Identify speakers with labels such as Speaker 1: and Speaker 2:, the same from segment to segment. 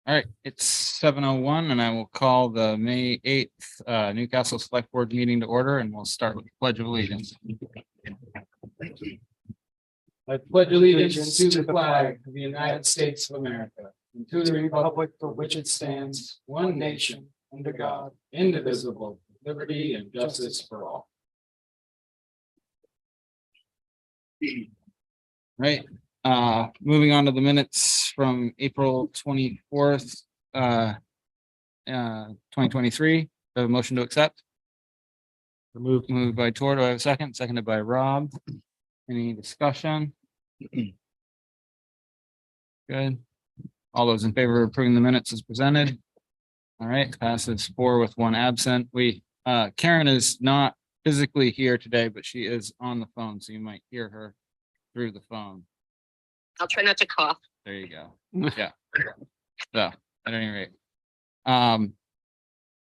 Speaker 1: All right, it's 7:01 and I will call the May 8th Newcastle Select Board meeting to order, and we'll start with the Pledge of Allegiance. I pledge allegiance to the flag of the United States of America and to the republic for which it stands, one nation, under God, indivisible, with liberty and justice for all. Right. Moving on to the minutes from April 24th, 2023. The motion to accept. Moved by Tor. Do I have a second? Seconded by Rob. Any discussion? Good. All those in favor of approving the minutes as presented? All right, passes 4 with 1 absent. Karen is not physically here today, but she is on the phone, so you might hear her through the phone.
Speaker 2: I'll try not to cough.
Speaker 1: There you go. Yeah. So at any rate.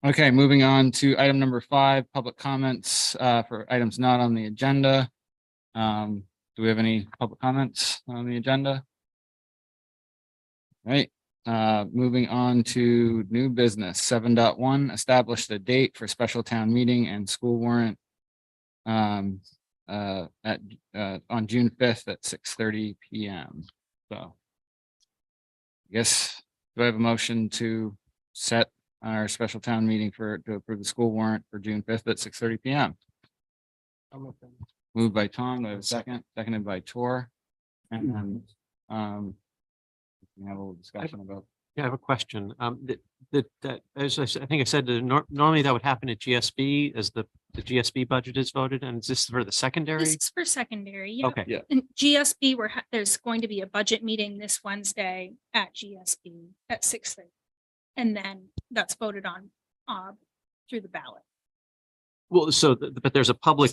Speaker 1: Okay, moving on to item number 5, public comments for items not on the agenda. Do we have any public comments on the agenda? All right. Moving on to new business 7.1, establish the date for special town meeting and school warrant on June 5th at 6:30 p.m. So I guess, do I have a motion to set our special town meeting to approve the school warrant for June 5th at 6:30 p.m. Moved by Tom. Do I have a second? Seconded by Tor. And we can have a little discussion about.
Speaker 3: Yeah, I have a question. That as I think I said, normally that would happen at GSB as the GSB budget is voted, and is this for the secondary?
Speaker 4: This is for secondary. Yeah.
Speaker 3: Okay.
Speaker 1: Yeah.
Speaker 4: And GSB, there's going to be a budget meeting this Wednesday at GSB at 6:30. And then that's voted on through the ballot.
Speaker 3: Well, but there's a public,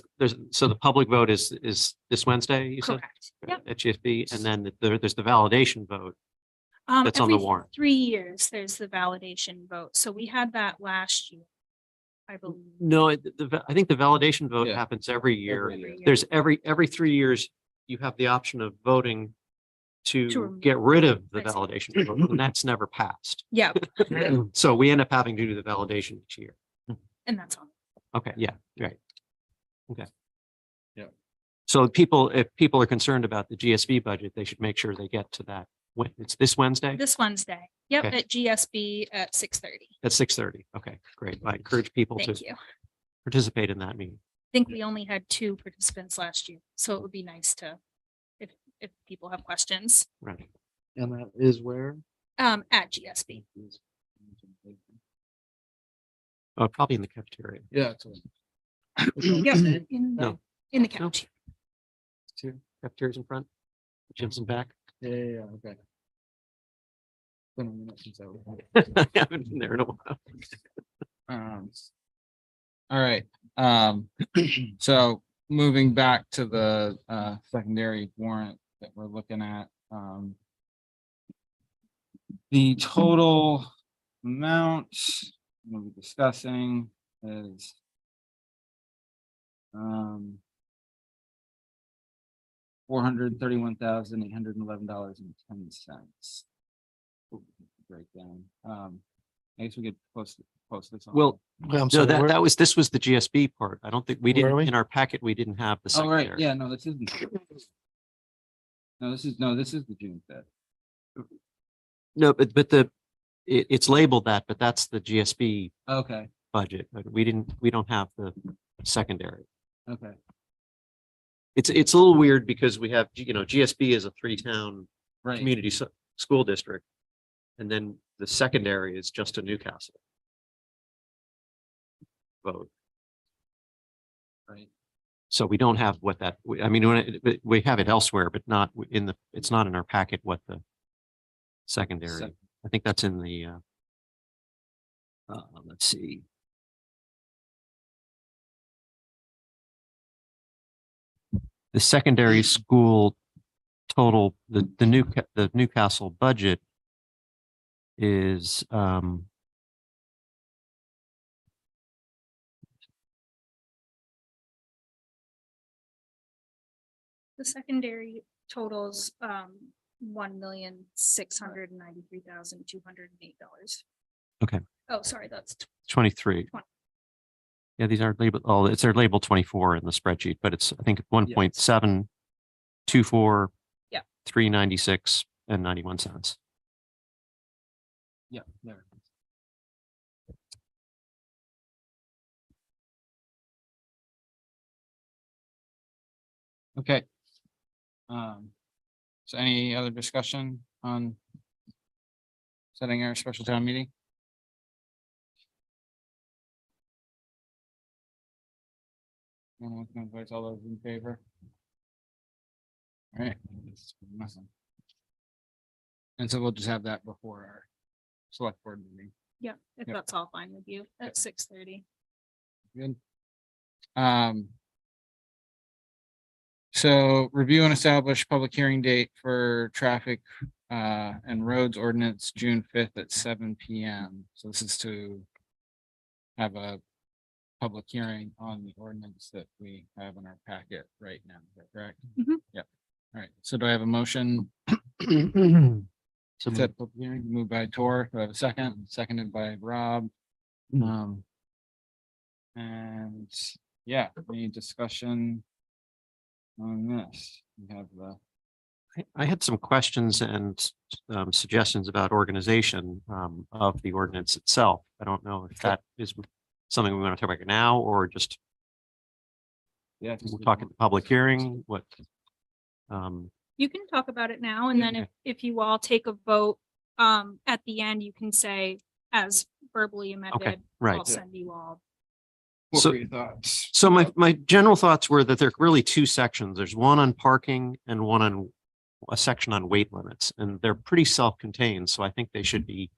Speaker 3: so the public vote is this Wednesday, you said?
Speaker 4: Correct. Yep.
Speaker 3: At GSB, and then there's the validation vote. That's on the
Speaker 4: Every
Speaker 3: warrant.
Speaker 4: 3 years, there's the validation vote. So we had that last year, I believe.
Speaker 3: No, I think the validation vote
Speaker 1: Yeah.
Speaker 3: happens every year.
Speaker 4: Every year.
Speaker 3: There's every 3 years, you have the option of voting to
Speaker 4: remove
Speaker 3: get rid of the
Speaker 4: I see.
Speaker 3: validation vote, and that's never passed.
Speaker 4: Yeah,
Speaker 3: So we end up having to do the validation each year.
Speaker 4: and that's all.
Speaker 3: Okay, yeah, right. Okay.
Speaker 1: Yeah.
Speaker 3: So if people are concerned about the GSB budget, they should make sure they get to that. When it's this Wednesday
Speaker 4: This Wednesday. Yep,
Speaker 3: Okay.
Speaker 4: at GSB at 6:30.
Speaker 3: at 6:30. Okay, great. I encourage people
Speaker 4: Thank
Speaker 3: to
Speaker 4: you. I
Speaker 3: participate in that meeting.
Speaker 4: think we only had 2 participants last year, so it would be nice to, if people have questions,
Speaker 3: Right.
Speaker 5: And that is where?
Speaker 4: at GSB.
Speaker 3: Oh, probably in the cafeteria.
Speaker 1: Yeah.
Speaker 4: Yep,
Speaker 3: No.
Speaker 4: in the couch.
Speaker 3: Cafeteria's in front. Jim's in back.
Speaker 1: Yeah. Okay. Been a minute since I was.
Speaker 3: I haven't been there in a while.
Speaker 1: All right. So moving back to the secondary warrant that we're looking at, the total amount we'll be discussing is $431,811.10. Breakdown. I guess we could post this on.
Speaker 3: Well,
Speaker 5: I'm
Speaker 3: no,
Speaker 5: sorry, where-
Speaker 3: this was the GSB part. I don't think we
Speaker 5: Where are
Speaker 3: didn't,
Speaker 5: we?
Speaker 3: in our packet, we didn't have the
Speaker 1: Oh, right.
Speaker 3: secondary.
Speaker 1: Yeah, no, this isn't. No, this is the June 5th.
Speaker 3: No, but it's labeled that, but that's the GSB
Speaker 1: Okay,
Speaker 3: budget. But we don't have the secondary.
Speaker 1: okay.
Speaker 3: It's a little weird because we have, GSB is a 3-town
Speaker 1: Right.
Speaker 3: community school district. And then the secondary is just a Newcastle vote.
Speaker 1: Right.
Speaker 3: So we don't have what that, we have it elsewhere, but not it's not in our packet what the secondary, I think that's in the, let's see. The secondary school total, the Newcastle budget is,
Speaker 4: The secondary totals $1,693,208.
Speaker 3: Okay.
Speaker 4: Oh, sorry, that's
Speaker 3: 23.
Speaker 4: 20.
Speaker 3: Yeah, these are labeled, oh, they're labeled 24 in the spreadsheet, but it's, I think, 1.724.
Speaker 4: Yeah.
Speaker 3: 396 and 91 cents.
Speaker 1: Yeah, there. it is. Okay. So any other discussion on setting our special town meeting? Anyone can vote, all those in favor? All right. Nothing. And so we'll just have that before our select board meeting.
Speaker 4: Yeah, if
Speaker 1: Yep.
Speaker 4: that's all fine with you, at 6:30.
Speaker 1: Good. So review and establish public hearing date for traffic and roads ordinance, June 5th at 7 PM. So this is to have a public hearing on the ordinance that we have in our packet right now. Is that correct?
Speaker 4: Mhm.
Speaker 1: Yep. All right. So do I have a motion?
Speaker 3: So
Speaker 1: Set public hearing, moved by Tor. Do I have a second? Seconded by Rob. And yeah, any discussion on this? We have the,
Speaker 3: I had some questions and suggestions about organization of the ordinance itself. I don't know if that is something we want to talk about now or just
Speaker 1: yeah.
Speaker 3: we'll talk at the public hearing. What?
Speaker 4: You can talk about it now, and then
Speaker 3: Okay.
Speaker 4: if you all take a vote, at the end, you can say as verbally amended.
Speaker 3: right.
Speaker 4: I'll send you all.
Speaker 1: What
Speaker 3: So-
Speaker 1: were your thoughts?
Speaker 3: So my general thoughts were that there are really two sections. There's one on parking and one on a section on weight limits, and they're pretty self-contained. So I think they should be,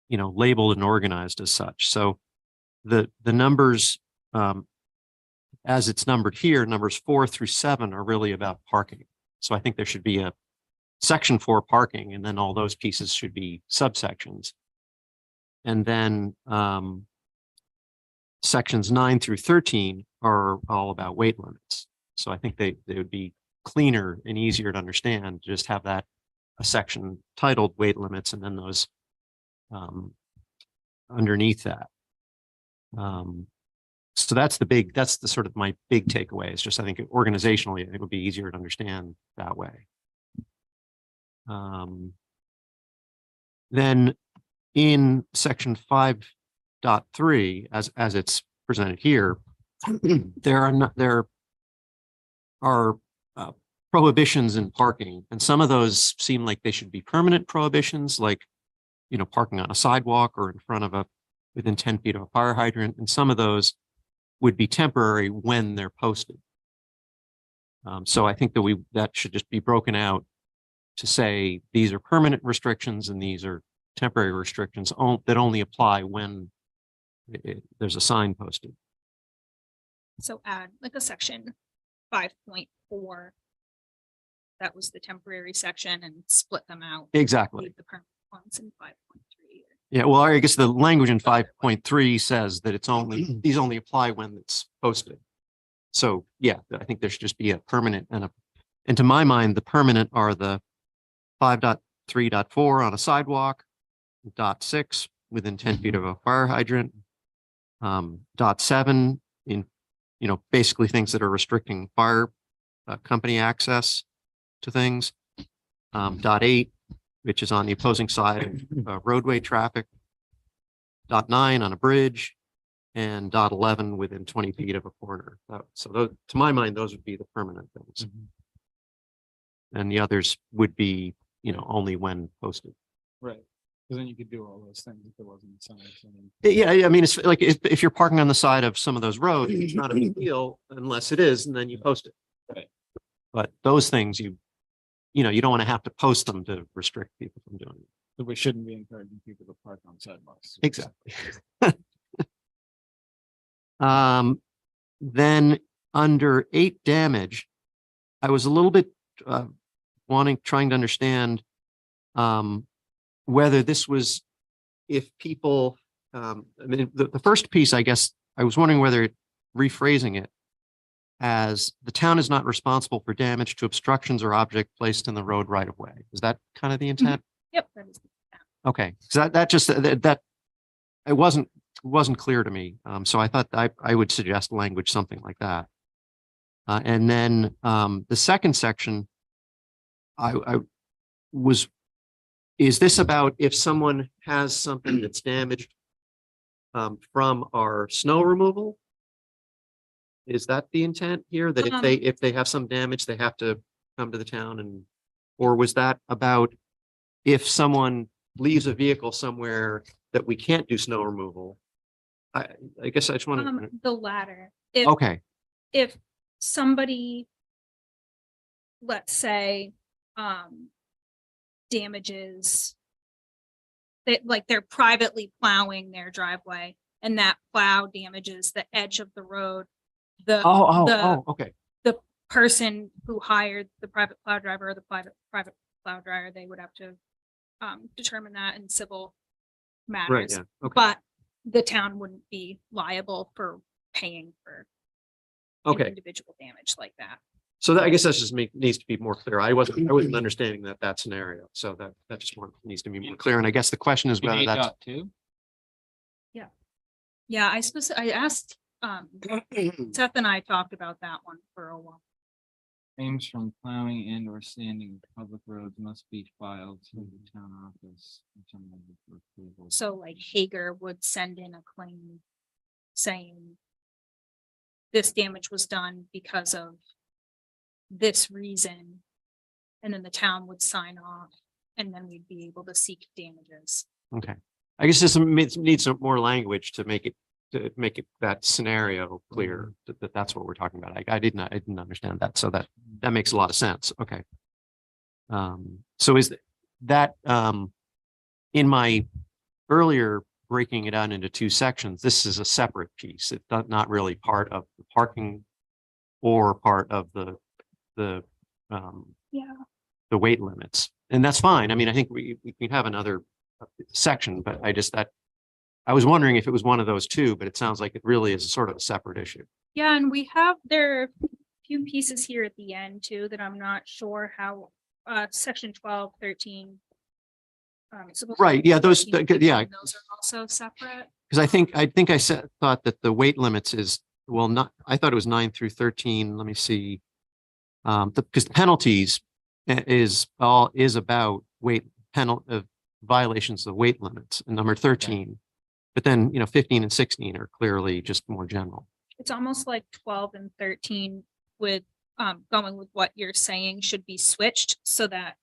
Speaker 3: labeled and organized as such. So the numbers, as it's numbered here, numbers 4 through 7 are really about parking. So I think there should be a section for parking, and then all those pieces should be subsections. And then sections 9 through 13 are all about weight limits. So I think they would be cleaner and easier to understand, just have that a section titled weight limits and then those underneath that. So that's the sort of my big takeaway. It's just, I think organizationally, it would be easier to understand that way. Then in section 5.3, as it's presented here, there are prohibitions in parking, and some of those seem like they should be permanent prohibitions, like parking on a sidewalk or in front of within 10 feet of a fire hydrant, and some of those would be temporary when they're posted. So I think that should just be broken out to say these are permanent restrictions and these are temporary restrictions that only apply when there's a sign posted.
Speaker 4: So add like a section 5.4. That was the temporary section, and split them out.
Speaker 3: Exactly.
Speaker 4: Leave the permanent ones in 5.3.
Speaker 3: Yeah, well, I guess the language in 5.3 says that these only apply when it's posted. So yeah, I think there should just be a permanent and to my mind, the permanent are the 5.3.4 on a sidewalk, .6 within 10 feet of a fire hydrant, .7 in, basically things that are restricting fire company access to things, .8, which is on the opposing side of roadway traffic, .9 on a bridge, and .11 within 20 feet of a corner. So those, to my mind, those would be the permanent things. And the others would be, only when posted.
Speaker 1: Right. Because then you could do all those things if there wasn't a sign.
Speaker 3: Yeah, I mean, it's like if you're parking on the side of some of those roads, it's not a big deal unless it is, and then you post it.
Speaker 1: Right.
Speaker 3: But those things you don't want to have to post them to restrict people from doing it.
Speaker 1: So we shouldn't be encouraging people to park on sidewalks.
Speaker 3: Exactly. Then under 8 damage, I was a little bit trying to understand whether this was, if people, I mean, the first piece, I guess, I was wondering whether rephrasing it as the town is not responsible for damage to obstructions or object placed in the road right of way. Is that kind of the intent?
Speaker 4: Yep. That is.
Speaker 3: Okay, so that just, that, it wasn't clear to me. So I thought I would suggest language, something like that. And then, the second section, I was, is this about if someone has something that's damaged from our snow removal? Is that the intent here? That if they have some damage, they have to come to the town and, or was that about if someone leaves a vehicle somewhere that we can't do snow removal? I guess I just want to,
Speaker 4: The latter. If,
Speaker 3: okay,
Speaker 4: if somebody, let's say, damages that, like, they're privately plowing their driveway and that plow damages the edge of the road, the
Speaker 3: okay.
Speaker 4: person who hired the private plow driver or the private plow dryer, they would have to determine that in civil
Speaker 3: Right,
Speaker 4: matters.
Speaker 3: yeah, okay.
Speaker 4: But the town wouldn't be liable for paying for
Speaker 3: Okay,
Speaker 4: individual damage like that.
Speaker 3: so that, I guess that's just needs to be more clear. I wasn't understanding that scenario. So that just needs to be more clear. And I guess the question is whether that's,
Speaker 1: 8.2?
Speaker 4: Yeah, I asked, Seth and I talked about that one for a while.
Speaker 1: Claims from plowing and or sanding of public roads must be filed to the town office. For approval.
Speaker 4: So like Hager would send in a claim saying this damage was done because of this reason. And then the town would sign off and then we'd be able to seek damages.
Speaker 3: okay. I guess this needs some more language to make it that scenario clear that that's what we're talking about. I didn't understand that. So that makes a lot of sense. Okay. So is that, in my earlier breaking it out into two sections, this is a separate piece. It's not really part of the parking or part of the
Speaker 4: Yeah.
Speaker 3: the weight limits. And that's fine. I mean, I think we can have another section, but I was wondering if it was one of those two, but it sounds like it really is sort of a separate issue.
Speaker 4: Yeah, and there are a few pieces here at the end too that I'm not sure how, section 12, 13.
Speaker 3: Right, yeah, those, yeah.
Speaker 4: Those are also separate.
Speaker 3: Because I thought that the weight limits is, well, not, I thought it was 9 through 13. Let me see. Because the penalties is about violations of weight limits and number 13. But then, 15 and 16 are clearly just more general.
Speaker 4: It's almost like 12 and 13 with going with what you're saying should be switched so that.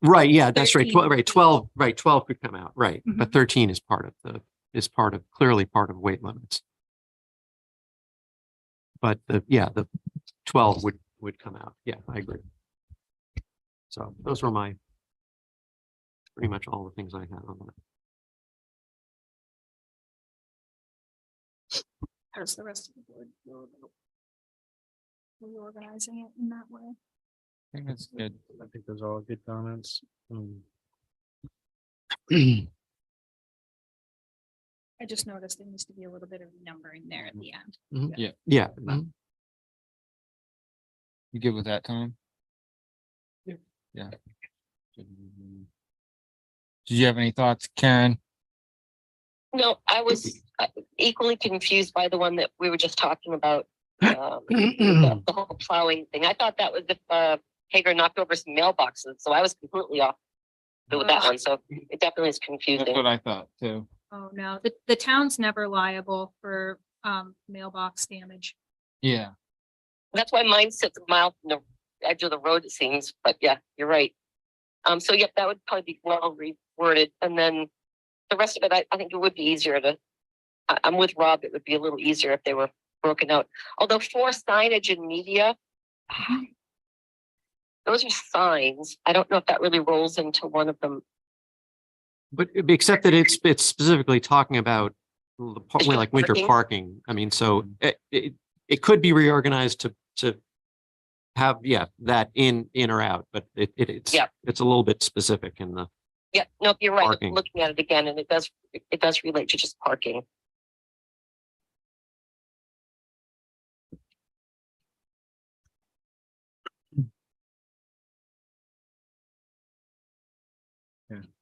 Speaker 3: Right, yeah, that's right.
Speaker 4: 13
Speaker 3: 12, right, 12 could come out, right. But
Speaker 4: Mhm.
Speaker 3: 13 is clearly part of weight limits. But the 12 would come out. Yeah, I agree. So those were pretty much all the things I had on that.
Speaker 4: How does the rest of the board feel about reorganizing it in that way?
Speaker 1: I think that's good.
Speaker 5: I think those are all good comments.
Speaker 4: I just noticed there needs to be a little bit of numbering there at the end.
Speaker 3: Yeah.
Speaker 1: You good with that, Tom?
Speaker 5: Yeah.
Speaker 1: Yeah. Did you have any thoughts, Karen?
Speaker 2: No, I was equally confused by the one that we were just talking about. The whole plowing thing. I thought that was if Hager knocked over some mailboxes, so I was completely off with that one. So it definitely is
Speaker 1: That's
Speaker 2: confusing.
Speaker 1: what I thought too.
Speaker 4: Oh, no, the town's never liable for mailbox damage.
Speaker 1: Yeah.
Speaker 2: That's why mine sits a mile from the edge of the road, it seems. But yeah, you're right. So yep, that would probably be well reworded. And then the rest of it, I think it would be easier to. I'm with Rob. It would be a little easier if they were broken out. Although for signage and media, those are signs. I don't know if that really rolls into one of them.
Speaker 3: But except that it's specifically talking about like winter
Speaker 2: Parking.
Speaker 3: parking. I mean, so it could be reorganized to have, that in or out, but it's a little bit specific in the.
Speaker 2: Yeah, no, you're right.
Speaker 3: Parking.
Speaker 2: I'm looking at it again, and it does relate to just parking.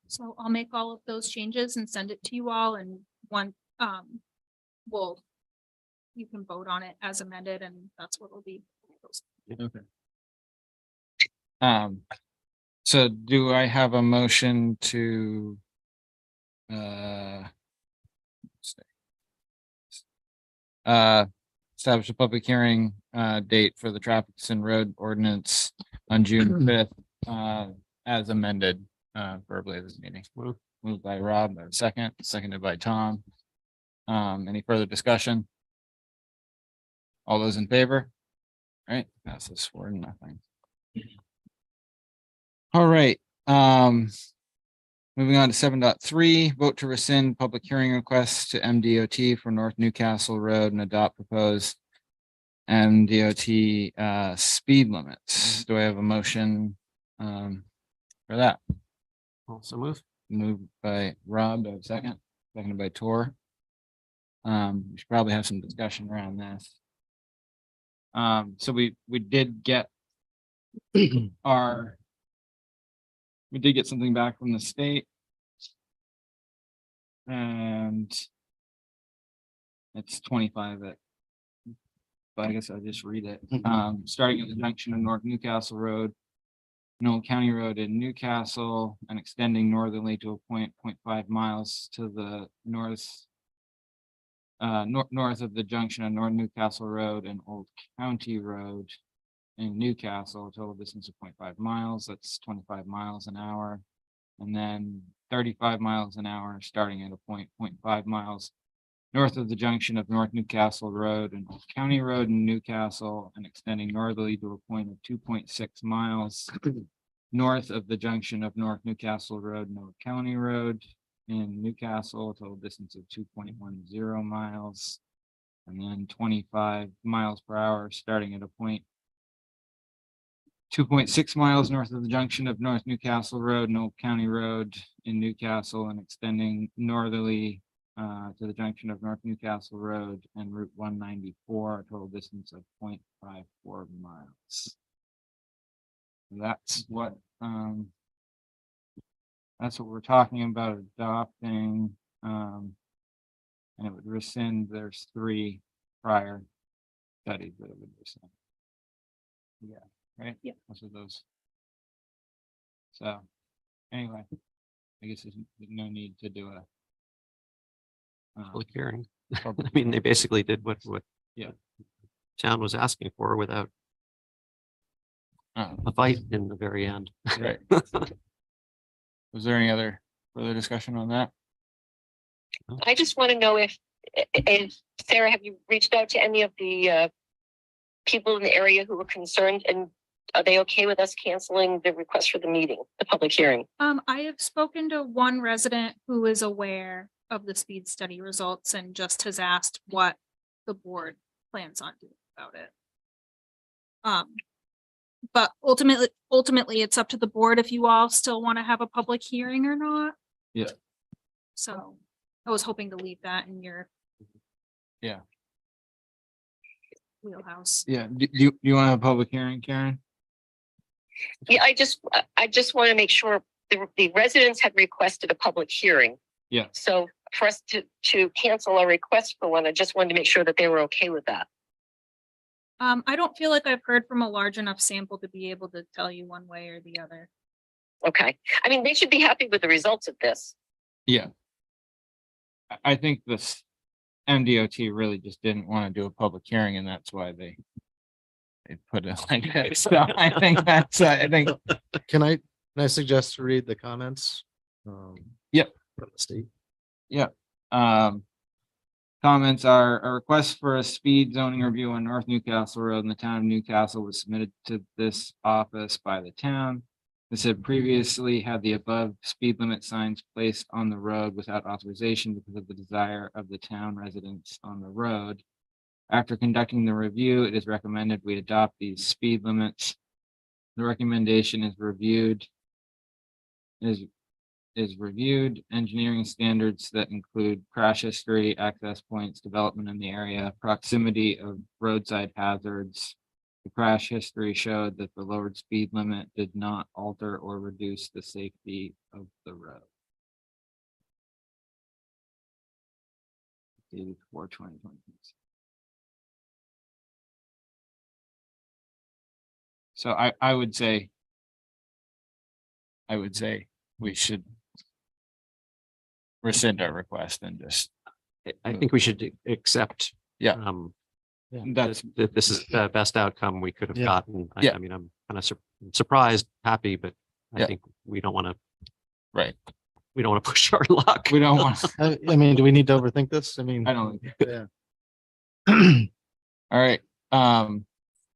Speaker 4: So I'll make all of those changes and send it to you all and one, well, you can vote on it as amended and that's what will be.
Speaker 1: Okay. So do I have a motion to let's see. Establish a public hearing date for the traffic and road ordinance on June 5th as amended verbally at this meeting. Moved by Rob, seconded by Tom. Any further discussion? All those in favor? All right, passes 4-0. All right, moving on to 7.3, vote to rescind public hearing requests to MDOT for North Newcastle Road and adopt proposed MDOT speed limits. Do I have a motion for that?
Speaker 3: Also move.
Speaker 1: Moved by Rob, do I have a seconded by Tor. We should probably have some discussion around this. So we did get we did get something back from the state. And it's 25 at, but I guess I'll just read it. Starting at the junction of North Newcastle Road, Noel County Road in Newcastle, and extending northerly to a point 0.5 miles to the north of the junction of North Newcastle Road and Old County Road in Newcastle, a total distance of 0.5 miles. That's 25 miles an hour. And then 35 miles an hour, starting at a point 0.5 miles north of the junction of North Newcastle Road and Old County Road in Newcastle, and extending northerly to a point of 2.6 miles north of the junction of North Newcastle Road and Old County Road in Newcastle, a total distance of 2.10 miles. And then 25 miles per hour, starting at a point 2.6 miles north of the junction of North Newcastle Road and Old County Road in Newcastle, and extending northerly to the junction of North Newcastle Road and Route 194, a total distance of 0.54 miles. That's what we're talking about adopting. And it would rescind, there's 3 prior studies that it would rescind. Yeah, right?
Speaker 4: Yep.
Speaker 1: Most of those. So anyway, I guess there's no need to do a
Speaker 3: Public hearing. I
Speaker 1: public
Speaker 3: mean, they basically did what
Speaker 1: Yeah.
Speaker 3: town was asking for without a fight in the very end.
Speaker 1: Right. Was there any other further discussion on that?
Speaker 2: I just want to know if Sarah, have you reached out to any of the people in the area who were concerned, and are they okay with us canceling the request for the meeting, the public hearing?
Speaker 4: I have spoken to one resident who is aware of the speed study results and just has asked what the board plans on doing about it. But ultimately, it's up to the board if you all still want to have a public hearing or not.
Speaker 1: Yeah.
Speaker 4: So I was hoping to leave that in your
Speaker 1: Yeah.
Speaker 4: wheelhouse.
Speaker 1: Yeah. Do you want to have a public hearing, Karen?
Speaker 2: Yeah, I just want to make sure the residents had requested a public hearing.
Speaker 1: Yeah.
Speaker 2: So for us to cancel our request for one, I just wanted to make sure that they were okay with that.
Speaker 4: I don't feel like I've heard from a large enough sample to be able to tell you one way or the other.
Speaker 2: Okay. I mean, they should be happy with the results of this.
Speaker 1: Yeah. I think this MDOT really just didn't want to do a public hearing, and that's why they put it like that. So I think that's
Speaker 5: Can I suggest to read the comments?
Speaker 1: Yep.
Speaker 5: From the state.
Speaker 1: Comments are a request for a speed zoning review on North Newcastle Road in the town of Newcastle was submitted to this office by the town. This had previously had the above speed limit signs placed on the road without authorization because of the desire of the town residents on the road. After conducting the review, it is recommended we adopt these speed limits. The recommendation is reviewed engineering standards that include crash history, access points, development in the area, proximity of roadside hazards, The crash history showed that the lowered speed limit did not alter or reduce the safety of the road. Dated 4/20/20. So I would say we should rescind our request and just,
Speaker 3: I think we should accept.
Speaker 1: Yeah.
Speaker 3: That this is the best outcome we could have
Speaker 5: Yeah.
Speaker 3: gotten.
Speaker 1: Yeah.
Speaker 3: I mean, I'm kind of surprised, happy, but I
Speaker 1: Yeah.
Speaker 3: think we don't want to,
Speaker 1: right,
Speaker 3: we don't want to push our luck.
Speaker 1: we don't want,
Speaker 5: I mean, do we need to overthink this? I mean,
Speaker 1: I don't,
Speaker 5: yeah.
Speaker 1: all right.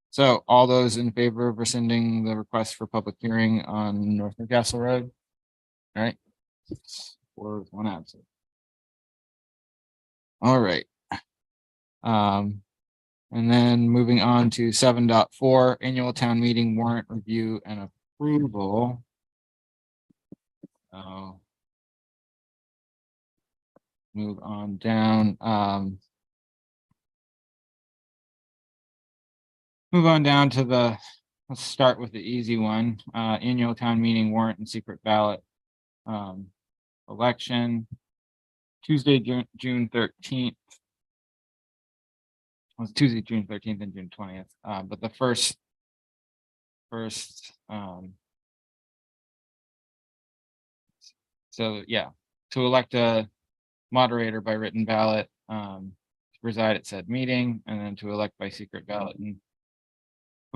Speaker 1: So all those in favor of rescinding the request for public hearing on North Newcastle Road? All right. 4 with 1 absent. All right. And then moving on to 7.4 annual town meeting warrant review and approval. Move on down. Move on down to let's start with the easy one, annual town meeting warrant and secret ballot. Election, Tuesday, June 13th. Was Tuesday, June 13th and June 20th, but the first, so yeah, to elect a moderator by written ballot, to preside at said meeting, and then to elect by secret ballot in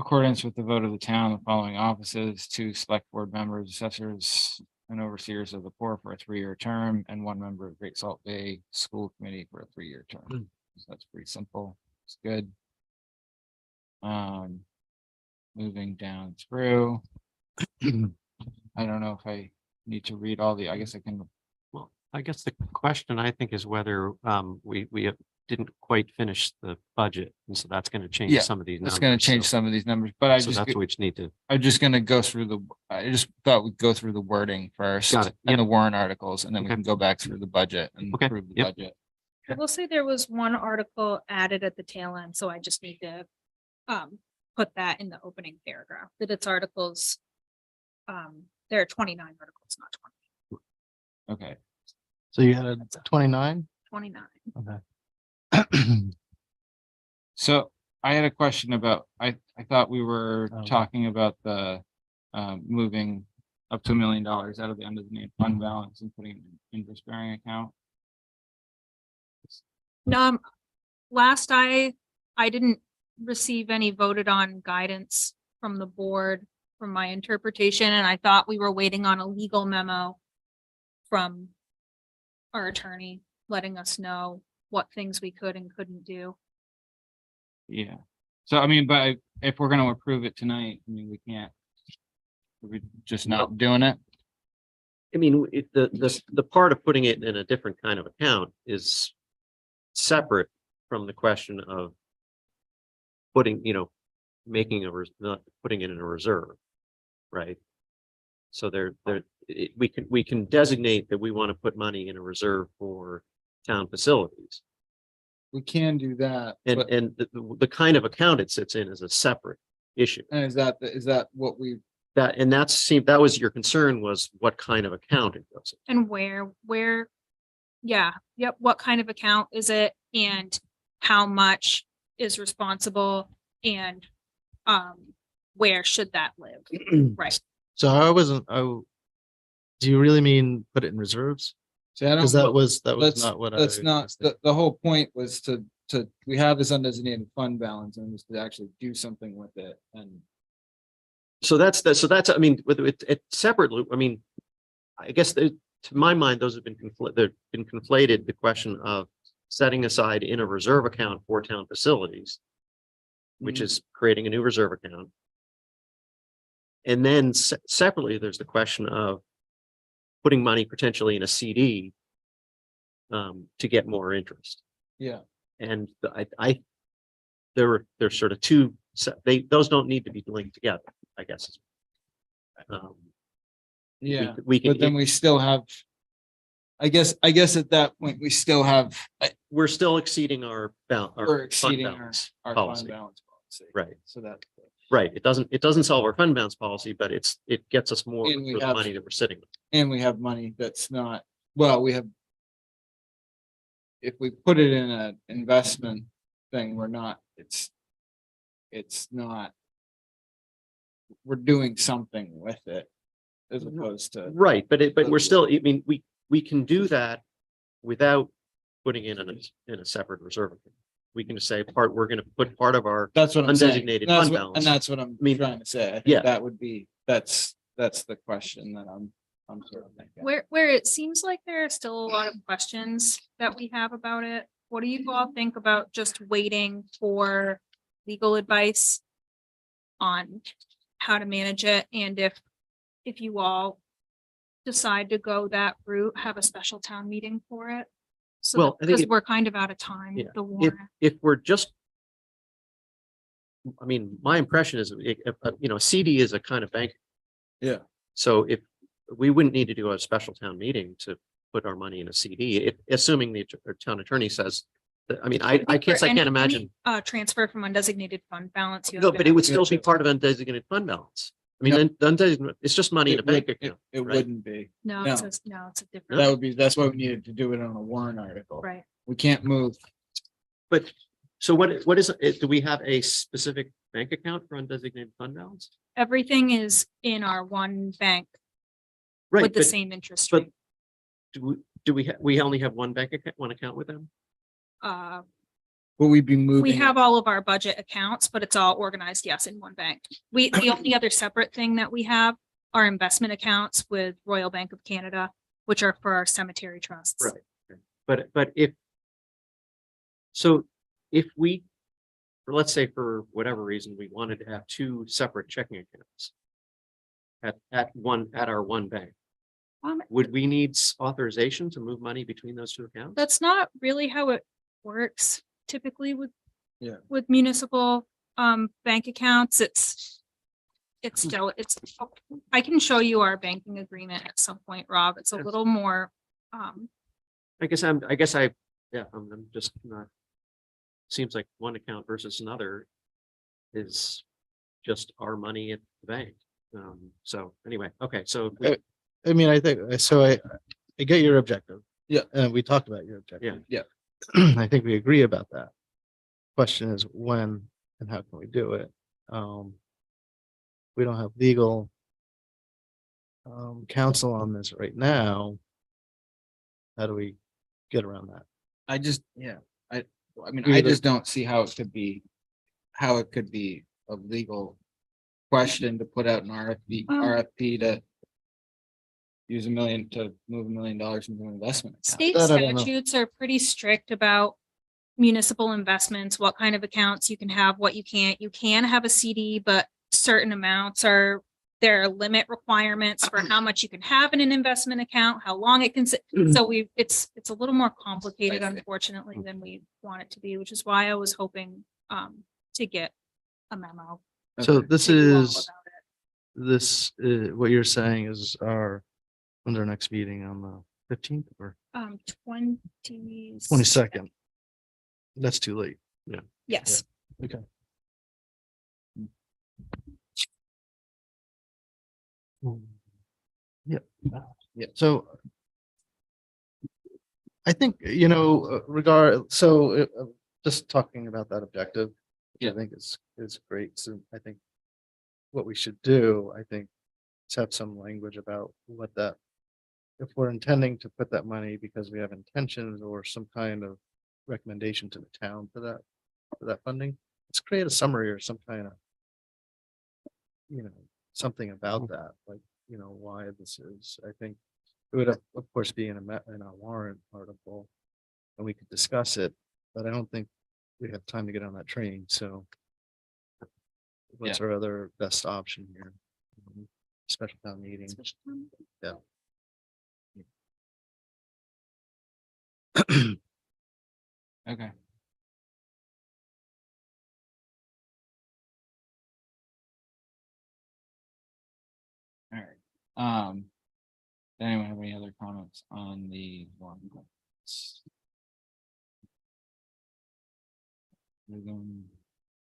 Speaker 1: accordance with the vote of the town, the following offices: 2 select board members, assessors, and overseers of the poor for a 3-year term, and 1 member of Great Salt Bay School Committee for a 3-year term. So that's pretty simple. It's good. Moving down through. I don't know if I need to read all I guess I can.
Speaker 3: Well, I guess the question I think is whether we didn't quite finish the budget, and so that's going to change
Speaker 1: Yeah,
Speaker 3: some of these numbers.
Speaker 1: It's going to change
Speaker 3: so,
Speaker 1: some of these numbers, but
Speaker 3: so that's what we just need to.
Speaker 1: I'm just going to go through I just thought we'd go through the wording first
Speaker 3: Got it.
Speaker 1: and
Speaker 3: Yep.
Speaker 1: the warrant articles, and then we
Speaker 3: Okay.
Speaker 1: can go back through the budget and
Speaker 3: Okay.
Speaker 1: approve the
Speaker 3: Yep.
Speaker 1: budget.
Speaker 4: I will say there was one article added at the tail end, so I just need to put that in the opening paragraph, that it's articles. There are 29 articles, not 20,
Speaker 1: Okay.
Speaker 5: So you had 29?
Speaker 4: 29.
Speaker 5: Okay.
Speaker 1: So I had a question about, I thought we were
Speaker 5: Oh.
Speaker 1: talking about the moving up to $1 million out of the undesignated fund balance and putting it in interest bearing account.
Speaker 4: No, last I didn't receive any voted on guidance from the board from my interpretation, and I thought we were waiting on a legal memo from our attorney letting us know what things we could and couldn't do.
Speaker 1: Yeah. So I mean, but if we're going to approve it tonight, I mean, we can't. We're just not doing it.
Speaker 3: I mean, the part of putting it in a different kind of account is separate from the question of putting, making not putting it in a reserve, right? So we can designate that we want to put money in a reserve for town facilities,
Speaker 1: We can do that.
Speaker 3: and
Speaker 1: but-
Speaker 3: and the kind of account it sits in is a separate issue.
Speaker 1: And is that what we?
Speaker 3: That was your concern, was what kind of account it goes in.
Speaker 4: And where, yeah, yep, what kind of account is it and how much is responsible and where should that live? Right.
Speaker 5: So I wasn't, do you really mean put it in reserves?
Speaker 1: See, I don't.
Speaker 5: Because that was
Speaker 1: That's
Speaker 5: not what I.
Speaker 1: That's not,
Speaker 5: was thinking.
Speaker 1: the whole point was to, we have this undesignated fund balance and was to actually do something with it and.
Speaker 3: So that's, I mean, with it separately, I mean, I guess to my mind, those have been conflated, the question of setting aside in a reserve account for town facilities, which is creating a new reserve account. And then separately, there's the question of putting money potentially in a CD to get more interest.
Speaker 1: Yeah.
Speaker 3: And there's sort of two, those don't need to be linked together, I guess.
Speaker 1: Yeah,
Speaker 3: We can,
Speaker 1: but then we still have. I guess at that point, we still have,
Speaker 3: we're still exceeding our
Speaker 1: we're
Speaker 3: fund
Speaker 1: exceeding
Speaker 3: balance
Speaker 1: our fund
Speaker 3: policy.
Speaker 1: balance policy.
Speaker 3: Right.
Speaker 1: So that,
Speaker 3: Right. It doesn't solve our fund balance policy, but it gets us more
Speaker 1: And we
Speaker 3: for the
Speaker 1: have-
Speaker 3: money that we're sitting with.
Speaker 1: And we have money that's not, well, we have. If we put it in an investment thing, we're not, it's not. We're doing something with it as opposed to,
Speaker 3: Right, but we're still, I mean, we can do that without putting in a separate reserve account. We can just say we're gonna put part of our,
Speaker 1: that's what I'm saying.
Speaker 3: Undesignated
Speaker 1: That's
Speaker 3: fund
Speaker 1: what-
Speaker 3: balance.
Speaker 1: And that's what I'm
Speaker 3: I mean,
Speaker 1: trying to say. I think
Speaker 3: yeah.
Speaker 1: that would be, that's the question that I'm sort of thinking.
Speaker 4: Where it seems like there are still a lot of questions that we have about it. What do you all think about just waiting for legal advice on how to manage it? And if you all decide to go that route, have a special town meeting for it? So,
Speaker 3: Well, I think
Speaker 4: because
Speaker 3: it-
Speaker 4: we're kind of out of time,
Speaker 3: Yeah.
Speaker 4: with the warrant.
Speaker 3: if we're just. I mean, my impression is, a CD is a kind of bank.
Speaker 1: Yeah.
Speaker 3: So if we wouldn't need to do a special town meeting to put our money in a CD, assuming the town attorney says. I mean, I
Speaker 4: think
Speaker 3: guess
Speaker 4: for
Speaker 3: I
Speaker 4: any-
Speaker 3: can't imagine,
Speaker 4: Transfer from undesignated fund balance. you
Speaker 3: no,
Speaker 4: have to
Speaker 3: but it
Speaker 4: have-
Speaker 3: would still be part of undesignated fund balance. I mean,
Speaker 1: No.
Speaker 3: then undesignated, it's just money in a
Speaker 1: It
Speaker 3: bank
Speaker 1: would-
Speaker 3: account.
Speaker 1: It
Speaker 3: right?
Speaker 1: wouldn't be.
Speaker 4: No,
Speaker 1: no.
Speaker 4: it's a different,
Speaker 1: That would be, that's why we needed to do it on a warrant article.
Speaker 4: right?
Speaker 1: We can't move.
Speaker 3: But, so what is it? Do we have a specific bank account for undesignated fund balance?
Speaker 4: Everything is in our one bank
Speaker 3: Right,
Speaker 4: with the
Speaker 3: but
Speaker 4: same interest
Speaker 3: but-
Speaker 4: rate.
Speaker 3: we only have one bank account, one account with them?
Speaker 1: Will we be moving?
Speaker 4: We
Speaker 1: it?
Speaker 4: have all of our budget accounts, but it's all organized, yes, in one bank. The only other separate thing that we have are investment accounts with Royal Bank of Canada, which are for our cemetery trusts.
Speaker 3: Right. But if we, or let's say for whatever reason, we wanted to have two separate checking accounts. At our one bank,
Speaker 4: Um,
Speaker 3: would we need authorization to move money between those two accounts?
Speaker 4: That's not really how it works typically with.
Speaker 1: Yeah.
Speaker 4: With municipal bank accounts, it's I can show you our banking agreement at some point, Rob. It's a
Speaker 3: Yes.
Speaker 4: little more
Speaker 3: I guess yeah, I'm just not. Seems like one account versus another is just our money at the bank. So anyway, okay, so
Speaker 5: I mean, I think, so I get your objective.
Speaker 1: Yeah.
Speaker 5: And we talked about your objective.
Speaker 1: Yeah.
Speaker 5: I think we agree about that. Question is when and how can we do it? We don't have legal counsel on this right now. How do we get around that?
Speaker 1: I just, yeah, I mean,
Speaker 5: We
Speaker 1: I
Speaker 5: either-
Speaker 1: just don't see how it could be a legal question to put out an RFP to use to move $1 million into an investment account.
Speaker 4: state
Speaker 5: That I don't know.
Speaker 4: statutes are pretty strict about municipal investments, what kind of accounts you can have, what you can't. You can have a CD, but certain amounts there are limit requirements for how much you can have in an investment account, how long it can sit. So it's a little more complicated,
Speaker 1: I see.
Speaker 4: unfortunately, than we want it to be, which is why I was hoping to get a memo.
Speaker 5: So
Speaker 1: Okay.
Speaker 5: this
Speaker 4: to you all
Speaker 5: is,
Speaker 4: about
Speaker 5: what you're saying is when's our next meeting on the 15th or
Speaker 4: it. 20.
Speaker 5: 22nd? That's too late.
Speaker 4: Yes.
Speaker 5: Okay. Yeah.
Speaker 1: Yeah.
Speaker 5: So I think, just talking about that objective, which I think is great. So I think what we should do, I think, is have some language about what that, if we're intending to put that money because we have intentions or some kind of recommendation to the town for that funding, let's create a summary or some kind of, something about that, like, why this is. I think it would, of course, be in a warrant article and we could discuss it, but I don't think we have time to get on that train, so what's our other best option here? Special town meeting.
Speaker 1: Okay. All right. Anyone have any other comments on the one?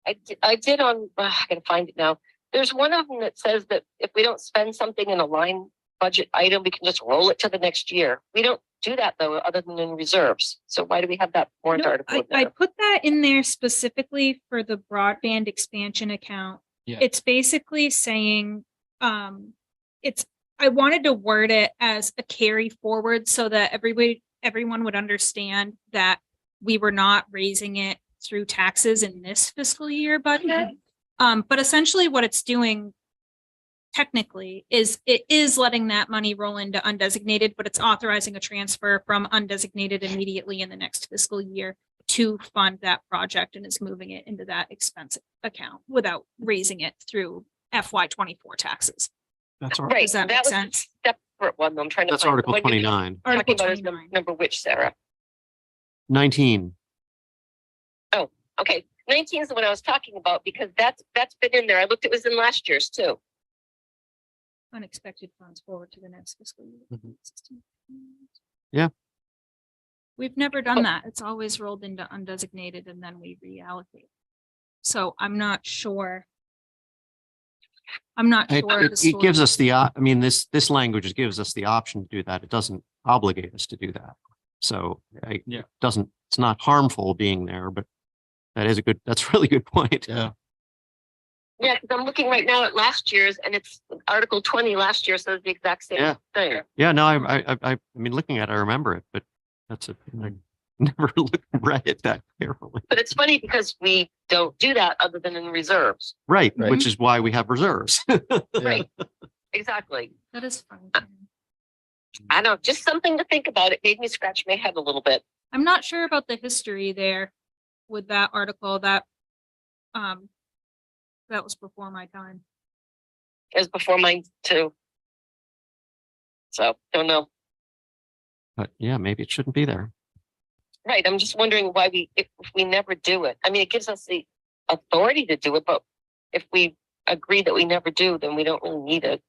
Speaker 2: I did on, I gotta find it now. There's one of them that says that if we don't spend something in a line budget item, we can just roll it to the next year. We don't do that though, other than in reserves. So why do we have that warrant
Speaker 4: No,
Speaker 2: article? in
Speaker 4: I
Speaker 2: there?
Speaker 4: put that in there specifically for the broadband expansion account.
Speaker 1: Yeah.
Speaker 4: It's basically saying, I wanted to word it as a carry forward so that everyone would understand that we were not raising it through taxes in this fiscal year budget. But essentially what it's doing technically is it is letting that money roll into undesignated, but it's authorizing a transfer from undesignated immediately in the next fiscal year to fund that project and is moving it into that expense account without raising it through FY 24 taxes.
Speaker 3: That's
Speaker 2: Right,
Speaker 4: Does that
Speaker 2: that
Speaker 4: make
Speaker 2: was
Speaker 4: sense?
Speaker 2: a separate one. I'm trying to.
Speaker 3: that's
Speaker 2: find the
Speaker 3: Article
Speaker 2: one you're
Speaker 3: 29.
Speaker 4: Article
Speaker 2: Talking about is
Speaker 4: 29.
Speaker 2: number which, Sarah?
Speaker 3: 19.
Speaker 2: Okay, 19 is the one I was talking about because that's been in there. I looked, it was in last year's too.
Speaker 4: Unexpected funds forward to the next fiscal year.
Speaker 3: Mhm. Yeah.
Speaker 4: We've never done that. It's always rolled into undesignated and then we reallocate. So I'm not sure. I'm not
Speaker 3: It,
Speaker 4: sure.
Speaker 3: it gives us the, I mean, this language gives us the option to do that. It doesn't obligate us to do that. So
Speaker 1: Yeah.
Speaker 3: it doesn't, it's not harmful being there, but that's a really good point.
Speaker 5: Yeah.
Speaker 2: Yeah, because I'm looking right now at last year's and it's Article 20 last year says the exact same
Speaker 3: Yeah.
Speaker 2: thing.
Speaker 3: Yeah, no, I mean, looking at it, I remember it, but I never read it that carefully.
Speaker 2: But it's funny because we don't do that other than in reserves.
Speaker 3: Right,
Speaker 5: Right.
Speaker 3: which is why we have reserves.
Speaker 5: Yeah.
Speaker 2: Right. Exactly.
Speaker 4: That is fun.
Speaker 2: I don't know, just something to think about. It made me scratch my head a little bit.
Speaker 4: I'm not sure about the history there with that article that was before my time.
Speaker 2: It was before mine too. So don't know.
Speaker 3: But yeah, maybe it shouldn't be there.
Speaker 2: Right. I'm just wondering why if we never do it. I mean, it gives us the authority to do it, but if we agree that we never do, then we don't really need it.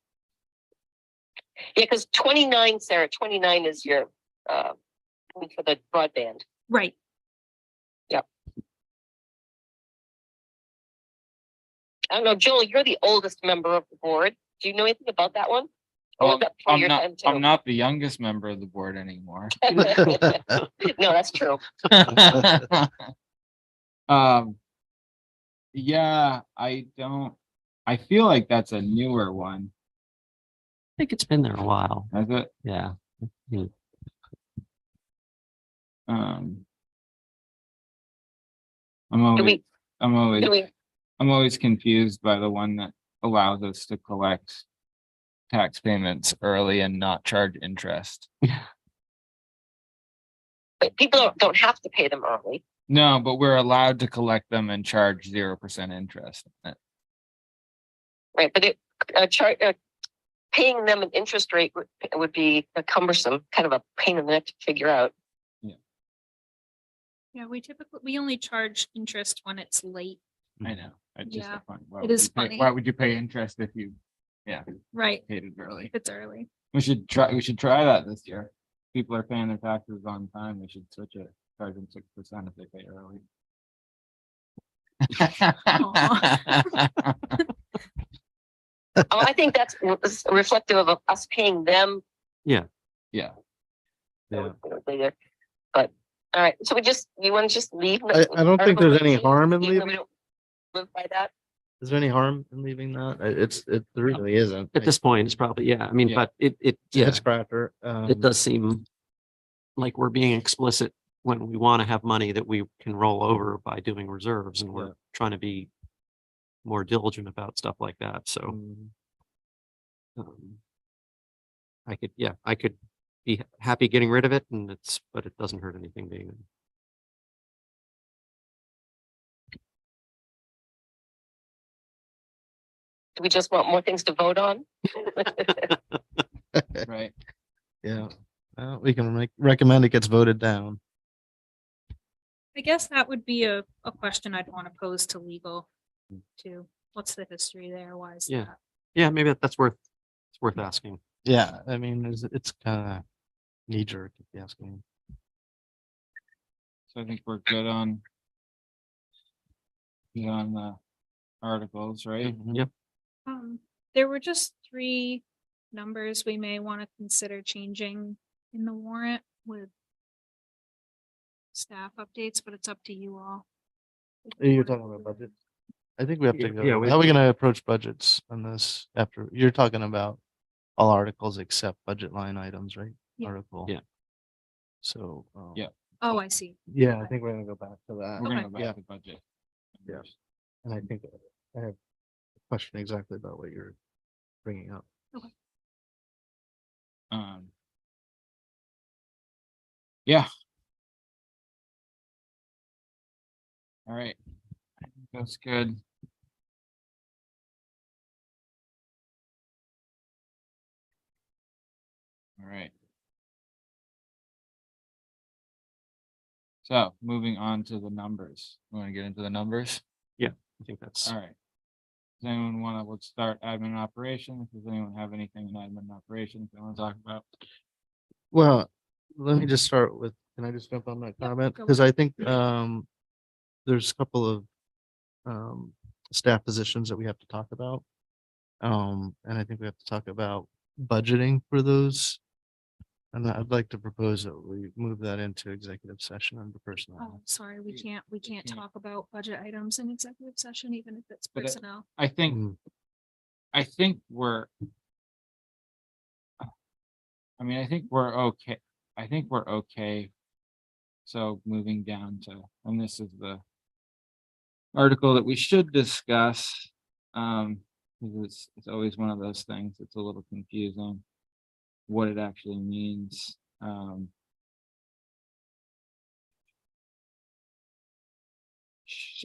Speaker 2: Yeah, because 29, Sarah, 29 is your for the broadband.
Speaker 4: Right.
Speaker 2: I don't know, Joel, you're the oldest member of the board. Do you know anything about that one? Or was that before
Speaker 1: I'm
Speaker 2: your
Speaker 1: not,
Speaker 2: time too?
Speaker 1: I'm not the youngest member of the board anymore.
Speaker 2: No, that's true.
Speaker 1: Yeah, I feel like that's a newer one,
Speaker 3: I think it's been there a while.
Speaker 1: has it?
Speaker 3: Yeah. Yeah.
Speaker 1: I'm
Speaker 2: Do
Speaker 1: always,
Speaker 2: we,
Speaker 1: I'm
Speaker 2: do we,
Speaker 1: always confused by the one that allows us to collect tax payments early and not charge interest.
Speaker 2: but people don't have to pay them early.
Speaker 1: No, but we're allowed to collect them and charge 0% interest.
Speaker 2: Right, but paying them an interest rate would be a cumbersome, kind of a pain in the neck to figure out.
Speaker 4: Yeah, we only charge interest when it's late.
Speaker 1: I know. It's just
Speaker 4: Yeah,
Speaker 1: a fun.
Speaker 4: it is funny.
Speaker 1: Why would you pay interest if you
Speaker 4: Right.
Speaker 1: paid it early?
Speaker 4: If it's early.
Speaker 1: We should try that this year. People are paying their taxes on time. We should switch it, charge them 6% if they pay early.
Speaker 2: Oh, I think that's reflective of us paying them.
Speaker 1: Yeah.
Speaker 5: Yeah.
Speaker 2: Later. But, all right, so you want to just leave?
Speaker 5: I don't think there's any harm in
Speaker 2: Even though we
Speaker 5: leaving.
Speaker 2: don't live by that.
Speaker 5: Is there any harm in leaving that? It really isn't.
Speaker 3: At this point, it's probably, yeah, I mean,
Speaker 1: Yeah.
Speaker 3: but
Speaker 5: It's a
Speaker 3: yeah,
Speaker 5: head scratcher.
Speaker 3: it does seem like we're being explicit when we want to have money that we can roll over by doing reserves, and we're
Speaker 5: Yeah.
Speaker 3: trying to be more diligent about stuff like that. So
Speaker 5: Mm,
Speaker 3: I could be happy getting rid of it, but it doesn't hurt anything being there.
Speaker 2: Do we just want more things to vote on?
Speaker 1: Right.
Speaker 5: Yeah, we can recommend it gets voted down.
Speaker 4: I guess that would be a question I'd want to pose to legal too. What's the history there? Why is
Speaker 3: Yeah.
Speaker 4: that?
Speaker 3: Yeah, maybe it's worth asking.
Speaker 5: Yeah, I mean, it's kind of knee jerk if you ask me.
Speaker 1: So I think we're good on on the articles, right?
Speaker 3: Yep.
Speaker 4: There were just 3 numbers we may want to consider changing in the warrant with staff updates, but it's up to you all.
Speaker 5: You're talking about budget. I think we have to
Speaker 3: Yeah,
Speaker 5: go,
Speaker 3: we
Speaker 5: how are we
Speaker 3: have to-
Speaker 5: gonna approach budgets on this after, you're talking about all articles except budget line items, right?
Speaker 4: Yeah.
Speaker 5: Article.
Speaker 3: Yeah.
Speaker 5: So.
Speaker 1: Yeah.
Speaker 4: Oh, I see.
Speaker 5: Yeah, I think we're gonna go back to that.
Speaker 1: We're gonna
Speaker 4: Okay.
Speaker 1: go
Speaker 5: Yeah.
Speaker 1: back to budget.
Speaker 5: Yeah. And I think I have a question exactly about what you're bringing up.
Speaker 1: Yeah. All right. I think that's good. All right. So moving on to the numbers. We want to get into the numbers?
Speaker 3: I think that's,
Speaker 1: All right. Does anyone want to, let's start admin operations. Does anyone have anything in admin operations they want to talk about?
Speaker 5: Well, let me just start with, can I just jump on that comment?
Speaker 4: go
Speaker 5: Because I think there's a couple of staff positions that we have to talk about. And I think we have to talk about budgeting for those. And I'd like to propose that we move that into executive session under
Speaker 4: Oh,
Speaker 5: personnel.
Speaker 4: sorry, we
Speaker 1: You-
Speaker 4: can't
Speaker 1: can't.
Speaker 4: talk about budget items in executive session, even if it's
Speaker 1: But it-
Speaker 4: personnel.
Speaker 1: I think,
Speaker 5: Mm,
Speaker 1: I think we're. I mean, I think we're okay. I think we're okay. So moving down to, and this is the article that we should discuss. 'Cause it's always one of those things. It's a little confusing. What it actually means.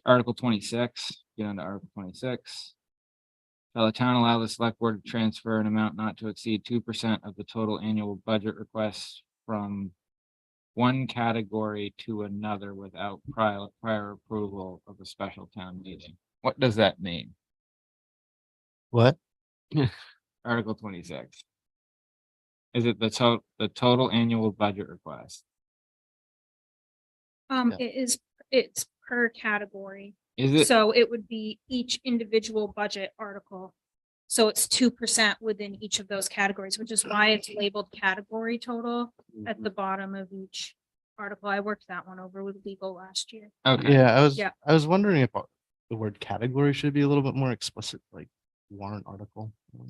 Speaker 1: Article 26, get on to Article 26. Shall the town allow the select board to transfer an amount not to exceed 2% of the total annual budget requests from one category to another without prior approval of a special town meeting? What does that mean?
Speaker 5: What?
Speaker 1: Article 26. Is it the total annual budget request?
Speaker 5: Yeah.
Speaker 4: It's per category.
Speaker 1: Is it?
Speaker 4: So it would be each individual budget article. So it's 2% within each of those categories, which is why it's labeled category total at the bottom of each article. I worked that one over with legal last year.
Speaker 1: Okay.
Speaker 5: Yeah,
Speaker 4: Yeah.
Speaker 5: I was wondering if the word category should be a little bit more explicit, like warrant article. Does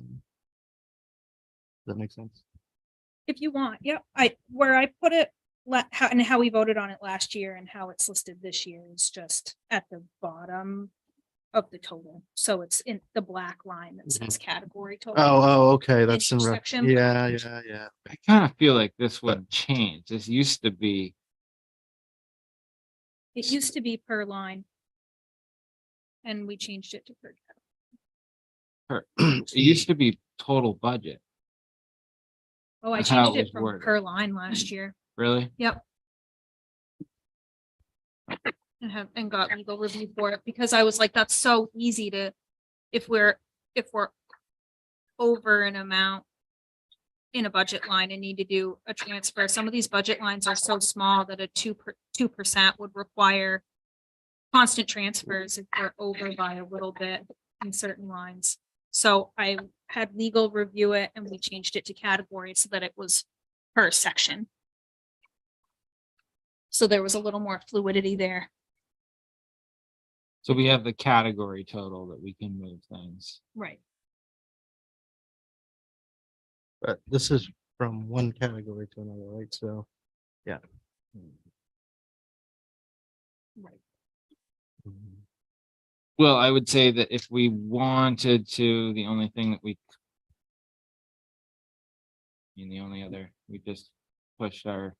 Speaker 5: that make sense?
Speaker 4: If you want, yep. Where I put it, and how we voted on it last year and how it's listed this year is just at the bottom of the total. So it's in the black line that says category total.
Speaker 5: Okay, that's in,
Speaker 4: each
Speaker 5: re-
Speaker 4: section.
Speaker 5: yeah.
Speaker 1: I kind of feel like this would change. This used to be,
Speaker 4: It used to be per line. And we changed it to per category.
Speaker 1: it used to be total budget,
Speaker 4: Oh, I
Speaker 1: That's how
Speaker 4: changed
Speaker 1: it
Speaker 4: it
Speaker 1: was
Speaker 4: from
Speaker 1: worded.
Speaker 4: per line last year.
Speaker 1: really?
Speaker 4: Yep. And got legal review for it because I was like, that's so easy to, if we're over an amount in a budget line and need to do a transfer, some of these budget lines are so small that a 2% would require constant transfers if we're over by a little bit in certain lines. So I had legal review it and we changed it to category so that it was per section. So there was a little more fluidity there.
Speaker 1: So we have the category total that we can move things.
Speaker 4: Right.
Speaker 5: But this is from one category to another, right? So, yeah.
Speaker 4: Right.
Speaker 1: Well, I would say that if we wanted to, the only thing that we. I mean, the only other, we just pushed our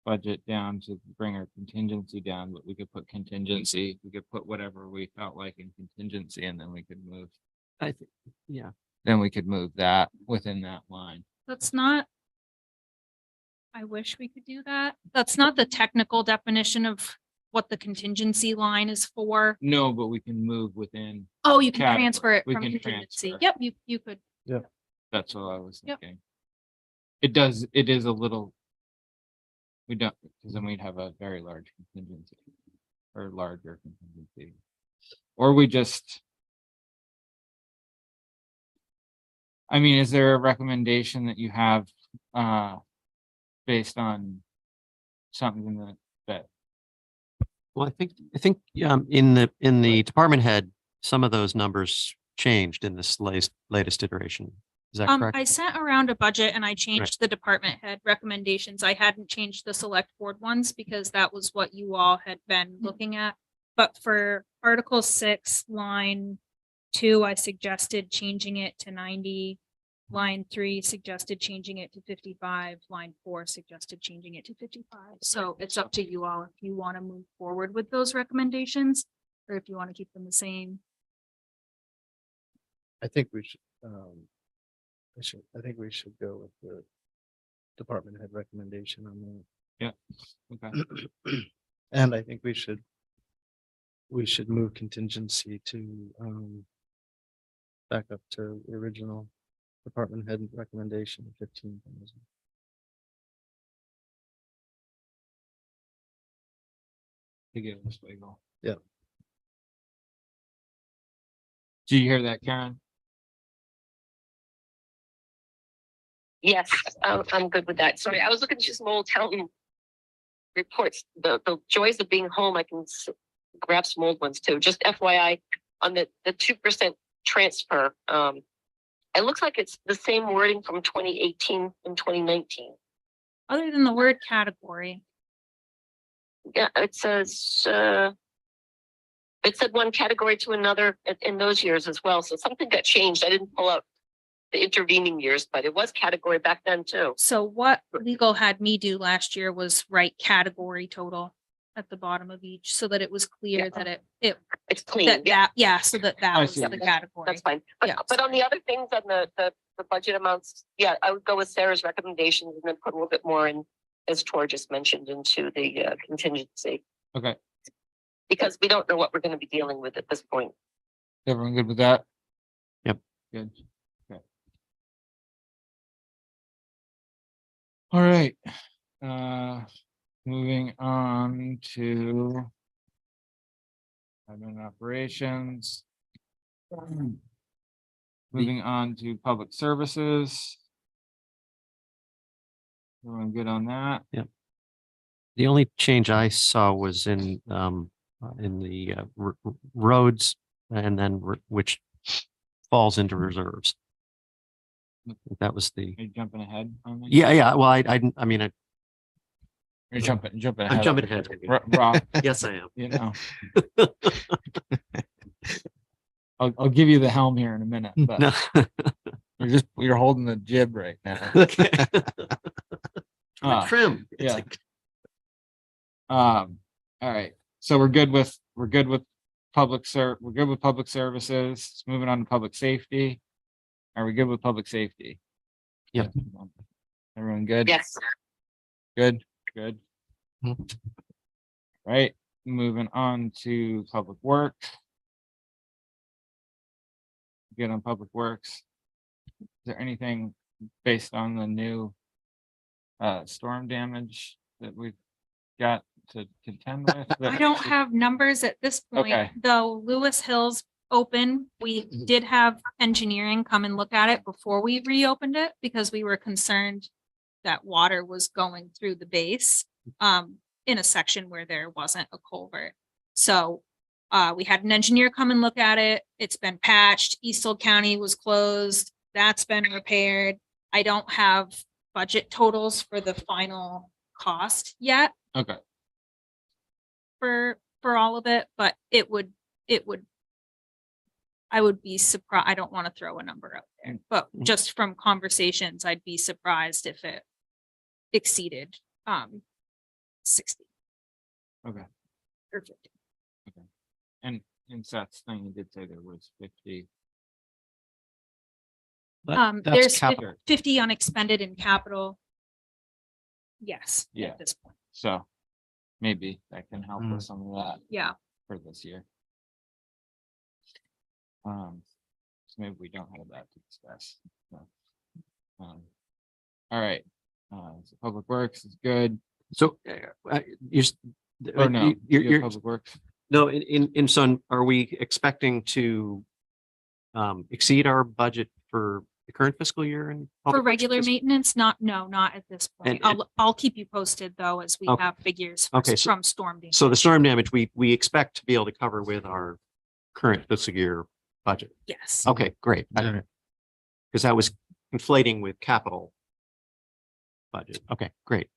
Speaker 1: budget down to bring our contingency down, but we could put contingency, we could put whatever we felt like in contingency, and then we could move,
Speaker 3: I think, yeah.
Speaker 1: then we could move that within that line.
Speaker 4: That's not. I wish we could do that. That's not the technical definition of what the contingency line is for.
Speaker 1: No, but we can move within,
Speaker 4: Oh, you can
Speaker 1: Category.
Speaker 4: transfer it
Speaker 1: We
Speaker 4: from
Speaker 1: can
Speaker 4: contingency.
Speaker 1: transfer.
Speaker 4: Yep, you could.
Speaker 1: that's what I was
Speaker 4: Yep.
Speaker 1: thinking. It is a little. We don't, because then we'd have a very large contingency. Or larger contingency. Or we just. I mean, is there a recommendation that you have, based on something that,
Speaker 3: Well, I think, in the department head, some of those numbers changed in this latest iteration. Is that correct?
Speaker 4: I sent around a budget and I changed the department head recommendations. I hadn't changed the select board ones because that was what you all had been looking at. But for Article 6, line 2, I suggested changing it to 90. Line 3 suggested changing it to 55. Line 4 suggested changing it to 55. So it's up to you all if you want to move forward with those recommendations or if you want to keep them the same.
Speaker 5: I think we should, I think we should go with the department head recommendation on
Speaker 1: okay,
Speaker 5: that. And I think we should move contingency to, back up to the original department head recommendation of 15,000.
Speaker 1: to get this way going.
Speaker 5: Yeah.
Speaker 1: Do you hear that, Karen?
Speaker 2: Yes, I'm good with that. Sorry, I was looking through some old town reports. The joys of being home, I can grab some old ones too. Just FYI, on the 2% transfer, it looks like it's the same wording from 2018 and 2019.
Speaker 4: Other than the word category.
Speaker 2: Yeah, it says, it said one category to another in those years as well. So something got changed. I didn't pull out the intervening years, but it was category back then too.
Speaker 4: So what legal had me do last year was write category total at the bottom of each so that it was clear
Speaker 2: Yeah.
Speaker 4: that it
Speaker 2: It's clean.
Speaker 4: that
Speaker 2: Yeah,
Speaker 4: yeah, so that
Speaker 1: I
Speaker 4: was
Speaker 1: see.
Speaker 4: the category.
Speaker 2: that's fine. But,
Speaker 4: Yeah.
Speaker 2: but on the other things, on the budget amounts, yeah, I would go with Sarah's recommendations and then put a little bit more in, as Tor just mentioned, into the contingency.
Speaker 1: Okay,
Speaker 2: Because we don't know what we're going to be dealing with at this point.
Speaker 1: everyone good with that?
Speaker 3: Yep.
Speaker 1: Good. Okay. All right, moving on to admin operations. Moving on to public services. Everyone good on that?
Speaker 3: The only change I saw was in the roads and then which falls into reserves. That was the,
Speaker 1: Are you jumping ahead on me?
Speaker 3: yeah, well, I mean,
Speaker 1: You're jumping ahead.
Speaker 3: I'm jumping ahead.
Speaker 1: Rob,
Speaker 3: Yes, I am.
Speaker 1: you know. I'll give you the helm here in a minute, but
Speaker 3: No.
Speaker 1: you're holding the jib right now.
Speaker 3: Okay.
Speaker 1: Ah,
Speaker 3: Trim. It's
Speaker 1: yeah.
Speaker 3: like-
Speaker 1: All right, so we're good with public services. Moving on to public safety. Are we good with public safety?
Speaker 3: Yep.
Speaker 1: Everyone good?
Speaker 2: Yes.
Speaker 1: Good.
Speaker 3: Mhm.
Speaker 1: Right, moving on to public works. Good on public works. Is there anything based on the new storm damage that we've got to contend with?
Speaker 4: I don't have numbers at this
Speaker 1: Okay.
Speaker 4: point, though Lewis Hill's open. We did have engineering come and look at it before we reopened it because we were concerned that water was going through the base in a section where there wasn't a culvert. So we had an engineer come and look at it. It's been patched. Eastland County was closed. That's been repaired. I don't have budget totals for the final cost yet
Speaker 1: Okay,
Speaker 4: for all of it, but it would I would be surprised. I don't want to throw a number out there, but just from conversations, I'd be surprised if it exceeded 60
Speaker 1: okay.
Speaker 4: or 50.
Speaker 1: And in Seth's thing, you did say there was 50.
Speaker 3: That's
Speaker 4: There's
Speaker 3: capital.
Speaker 4: 50 unexpended in capital. Yes,
Speaker 1: Yeah.
Speaker 4: at this point.
Speaker 1: So maybe that can help with some of that
Speaker 4: Yeah.
Speaker 1: for this year. So maybe we don't have that to discuss. So, all right, so public works is good.
Speaker 3: So you,
Speaker 1: Or no,
Speaker 3: you're,
Speaker 1: you have
Speaker 3: you're,
Speaker 1: public works.
Speaker 3: No, so are we expecting to exceed our budget for the current fiscal year and
Speaker 4: For regular maintenance, not at this point.
Speaker 3: And-
Speaker 4: I'll keep you posted though, as we
Speaker 3: Okay.
Speaker 4: have figures
Speaker 3: Okay, so-
Speaker 4: from storm damage.
Speaker 3: So the storm damage, we expect to be able to cover with our current fiscal year budget.
Speaker 4: Yes.
Speaker 3: Okay, great.
Speaker 5: Alright.
Speaker 3: Because that was conflating with capital budget. Okay, great.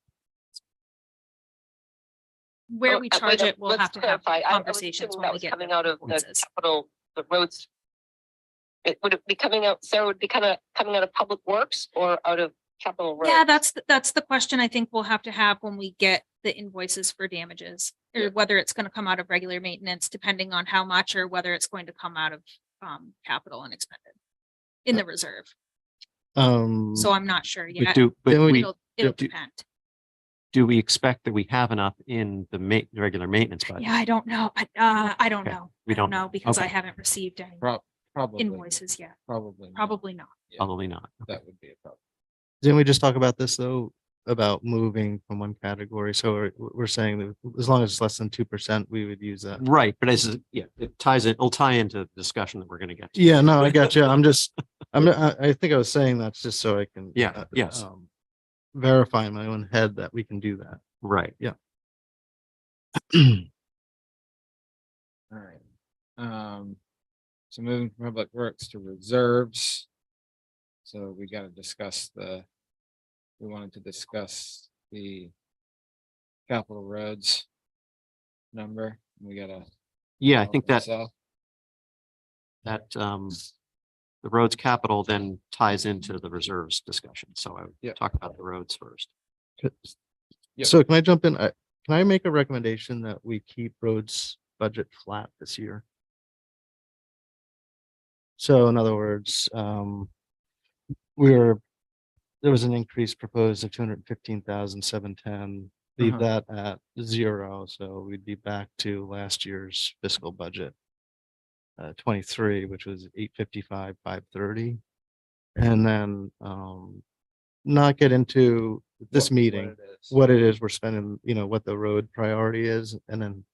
Speaker 4: Where
Speaker 2: Oh,
Speaker 4: we
Speaker 2: wait,
Speaker 4: charge it, we'll
Speaker 2: let's
Speaker 4: have to have
Speaker 2: clarify. I was
Speaker 4: conversations
Speaker 2: assuming
Speaker 4: when
Speaker 2: that
Speaker 4: we
Speaker 2: was
Speaker 4: get.
Speaker 2: coming
Speaker 4: the
Speaker 2: out of the
Speaker 4: ordinances.
Speaker 2: capital, the roads. Would it be coming out, Sarah, would it be coming out of public works or out of capital roads?
Speaker 4: Yeah, that's the question I think we'll have to have when we get the invoices for damages. Or whether it's gonna come out of regular maintenance, depending on how much, or whether it's going to come out of capital and expended in the reserve. So I'm not sure
Speaker 3: But
Speaker 4: yet.
Speaker 3: do, but
Speaker 5: Then
Speaker 3: we,
Speaker 4: It'll
Speaker 3: do-
Speaker 4: depend.
Speaker 3: do we expect that we have enough in the the regular maintenance budget?
Speaker 4: Yeah, I don't know. I don't
Speaker 3: Okay,
Speaker 4: know.
Speaker 3: we
Speaker 4: I don't
Speaker 3: don't know.
Speaker 4: know because I
Speaker 3: Okay.
Speaker 4: haven't received any
Speaker 1: Probably.
Speaker 4: invoices yet.
Speaker 1: Probably. not.
Speaker 4: Probably not.
Speaker 3: Probably not.
Speaker 1: That would be a problem.
Speaker 5: Didn't we just talk about this though, about moving from one category? So we're saying that as long as it's less than 2%, we would use that.
Speaker 3: Right, but it'll tie into the discussion that we're gonna get to.
Speaker 5: Yeah, no, I got you. I think I was saying that's just so I can.
Speaker 3: Yeah, yes.
Speaker 5: Verify in my own head that we can do that.
Speaker 3: Right.
Speaker 1: All right. So moving from public works to reserves. So we gotta discuss we wanted to discuss the capital roads number. We gotta.
Speaker 3: Yeah, I think that
Speaker 1: So,
Speaker 3: the roads capital then ties into the reserves discussion. So I
Speaker 1: Yeah.
Speaker 3: would talk about the roads first.
Speaker 1: Yep.
Speaker 5: So can I jump in? Can I make a recommendation that we keep roads budget flat this year? So in other words, there was an increase proposed of 215,710. Leave
Speaker 1: Uh-huh.
Speaker 5: that at 0, so we'd be back to last year's fiscal budget. 23, which was 855,530. And then not get into this meeting what it is we're spending, what the road priority is, and then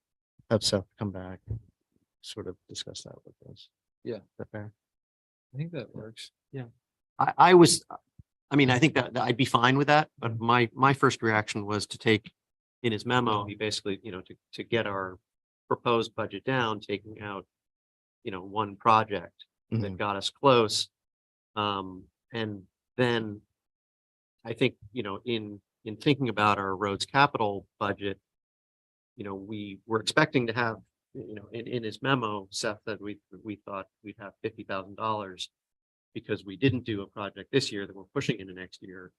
Speaker 5: have Seth come back and sort of discuss that with us.
Speaker 1: Yeah.
Speaker 5: Is that fair?
Speaker 1: I think that works.
Speaker 3: I think that I'd be fine with that, but my first reaction was to take in his memo, he basically, to get our proposed budget down, taking out, one project that
Speaker 5: Mhm.
Speaker 3: got us close. And then I think, in thinking about our roads capital budget, we were expecting to have, in his memo, Seth said we thought we'd have $50,000 because we didn't do a project this year that we're pushing into next year,